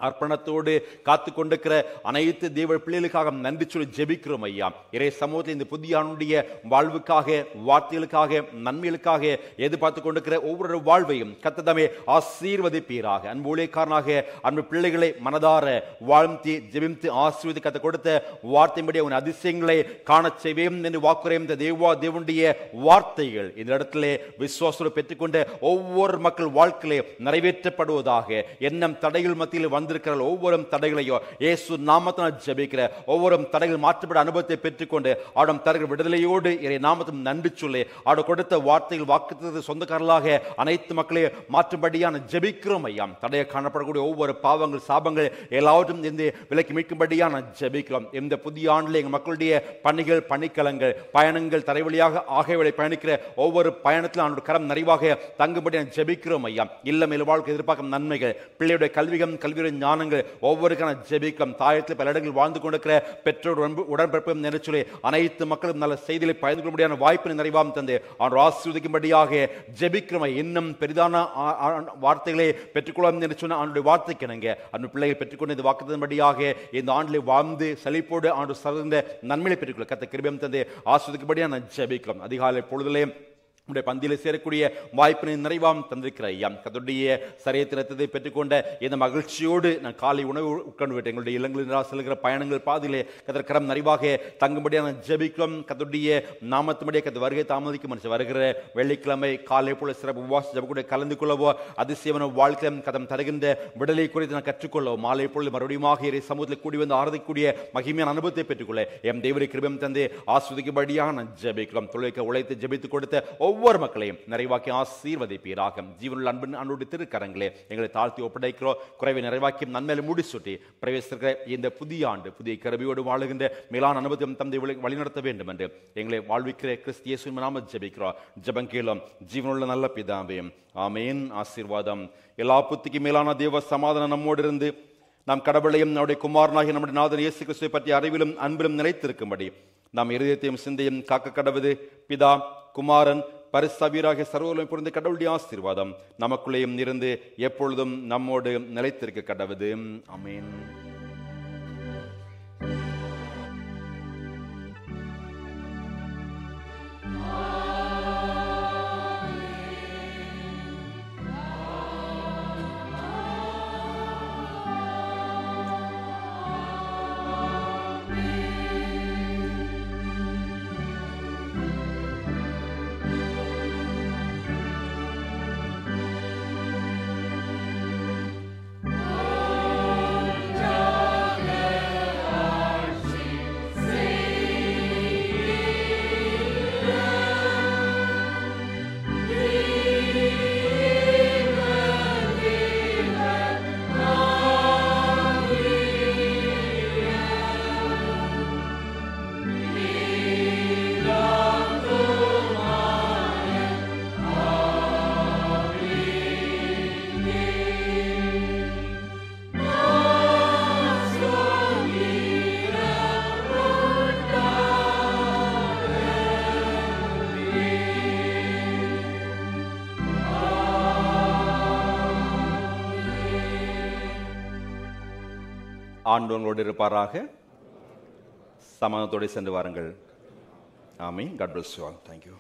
அர்ப்பணத்தோடு காத்து கொண்டிருக்கிற அனைத்து தேவ பிள்ளைகளுக்காக நன்றி சொல்லி ஜெபிக்கிறோம் ஐயா. இறை சமூகத்தில் இந்த புதிய ஆண்டுடைய வாழ்வுக்காக, வார்த்தைகளுக்காக, நன்மைகளுக்காக எதிர்பார்த்து கொண்டிருக்கிற ஒவ்வொரு வாழ்வையும் கர்த்தர் ஆசீர்வதிப்பீராக. அன்பு ஊழியக்காரனாக அன்பு பிள்ளைகளை மனதார வாழ்த்தி ஜெபித்து ஆசீர்வதி கர்த்தர் கொடுத்த வார்த்தையின்படி உன் அதிசயங்களை காணச் செய்வேன் என்று வாக்குரைத்த தேவனுடைய வார்த்தைகள் இந்த இடத்திலே விசுவாசத்தை பெற்றுக்கொண்ட ஒவ்வொரு மக்கள் வாழ்க்கையிலே நிறைவேற்றப்படுவதாக. எண்ணம் தடைகள் மத்தியில் வந்திருக்கிற ஒவ்வொரு தடைகளையும் இயேசு நாமத்தினால் ஜெபிக்கிற ஒவ்வொரு தடைகள் மாற்றப்பட அனுபவத்தை பெற்றுக்கொண்டு ஆடம் தருகிற விடுதலையோடு இறை நாமத்தும் நன்றி சொல்லி ஆட கொடுத்த வார்த்தைகள் வாக்குத்தத்தத்தை சொந்தக்காரர்களாக அனைத்து மக்களையும் மாற்றும்படியான ஜெபிக்கிறோம் ஐயா. தடையை காணப்படக்கூடிய ஒவ்வொரு பாவங்கள், சாபங்கள் எல்லாவற்றும் இருந்து விலக்கி மீட்கும்படியான ஜெபிக்கிறோம். இந்த புதிய ஆண்டில் எங்கள் மக்களுடைய பணிகள், பணிக்களங்கள், பயணங்கள், தரைவழியாக ஆகியவரை பயணிக்கிற ஒவ்வொரு பயணத்திலும் அவனுடைய கரம் நிறைவாக தங்கும்படியான ஜெபிக்கிறோம் ஐயா. இல்லம் வாழ்க்கை எதிர்பார்க்கும் நன்மைகள், பிள்ளையுடைய கல்விகம், கல்வியுடைய ஞானங்கள் ஒவ்வொருக்கான ஜெபிக்கும். தாயத்தில் பல இடங்களில் வாழ்ந்து கொண்டிருக்கிற பெற்றோர் உடன்பிறப்பும் நினைச்சுள்ளே அனைத்து மக்களும் நல்ல செய்திகளை பகிர்ந்து கொள்ள முடியாத வாய்ப்பினை நிறைவாம் தந்து அவர் ஆசீர்வதிக்கும்படியாக ஜெபிக்கிறோம். இன்னும் பெரிதான வார்த்தைகளை பெற்றுக்கொள்ளும் என்று சொன்ன அவனுடைய வார்த்தைக்கு இணங்க அந்த பிள்ளைகளை பெற்றுக்கொண்டு இந்த வாக்குத்தத்தின்படியாக இந்த ஆண்டிலே வாழ்ந்து செழிப்போடு ஆண்டு சார்ந்த நன்மையை பெற்றுக்கொள்ள கர்த்தர் கிருபையும் தந்து ஆசீர்வதிக்கும்படியாக நான் ஜெபிக்கிறோம். அதிகாலை பொழுதிலே உடைய பந்தியில் சேரக்கூடிய வாய்ப்பினை நிறைவாம் தந்திருக்கிற ஐயா, கர்த்தருடைய சரீரத்தின் இரத்தத்தை பெற்றுக்கொண்ட இந்த மகிழ்ச்சியோடு நான் காலை உணவு உட்கார்ந்து விட்டேன். எங்களுடைய இல்லங்களில் செல்கிற பயணங்கள் பாதிலே கர்த்தர் கரம் நிறைவாக தங்கும்படியாக நான் ஜெபிக்கிறோம். கர்த்தருடைய நாமத்தினுடைய கர்த்தர் வருகை தாமதிக்கும் வருகிற வெள்ளிக்கிழமை காலை போல சிறப்பு உபவாச ஜெபக்கூட கலந்து கொள்ளவோ, அதிசயமான வாழ்க்கை கதம் தருகின்ற விடலை குறித்து நான் கற்றுக்கொள்ளவோ, மாலை பொழுது மறுபடியும் சமூகத்தில் கூடி வந்து ஆராதிக்கூடிய மகிமையான அனுபவத்தை பெற்றுக்கொள்ள எம் தேவரை கிருபையும் தந்து ஆஸ்வதிக்கும்படியாக நான் ஜெபிக்கிறோம். தொழிலுக்கு உழைத்து ஜெபித்துக் கொடுத்த ஒவ்வொரு மக்களையும் நிறைவாக்கி ஆசீர்வதிப்பீராக. ஜீவனுள்ள அன்புடைய திருக்கரங்களே எங்களை தாழ்த்தி ஒப்படைக்கிறோம். குறைவை நிறைவாக்கி நன்மையில முடிசூட்டி பிரவேசிக்கிற இந்த புதிய ஆண்டு புதிய கிருபையோடு வாழுகின்ற மேலான அனுபவம் தந்தை வழிநடத்த வேண்டும் என்று எங்களை வாழ்விக்கிற கிறிஸ்து இயேசுவின் நாமத்தில் ஜெபிக்கிறோம். ஜெபம் கேளும் ஜீவனுள்ள நல்ல பிதாவே, ஆமென். ஆசீர்வாதம். எல்லா புத்திக்கு மேலான தேவ சமாதானம் நம்மோடு இருந்து நாம் கடவுளையும் நம்முடைய குமாரனாகிய நம்முடைய நாதன் இயேசு கிறிஸ்துவை பற்றிய அறிவிலும் அன்பிலும் நிலைத்திருக்கும்படி நாம் இருதயத்தையும் சிந்தையும் காக்க கடவுது பிதா குமாரன் பரிசுத்தஆவியாகிய சர்வவல்லமை பொருந்திய கடவுளுடைய ஆசீர்வாதம் நமக்குள்ளேயும் இருந்து எப்பொழுதும் நம்மோடு நிலைத்திருக்க கடவுது. ஆமென். ஆண்டவங்களோடு இருப்பாராக. சமாதானத்தோடு சென்று வாருங்கள். ஆமென். God bless you all. Thank you.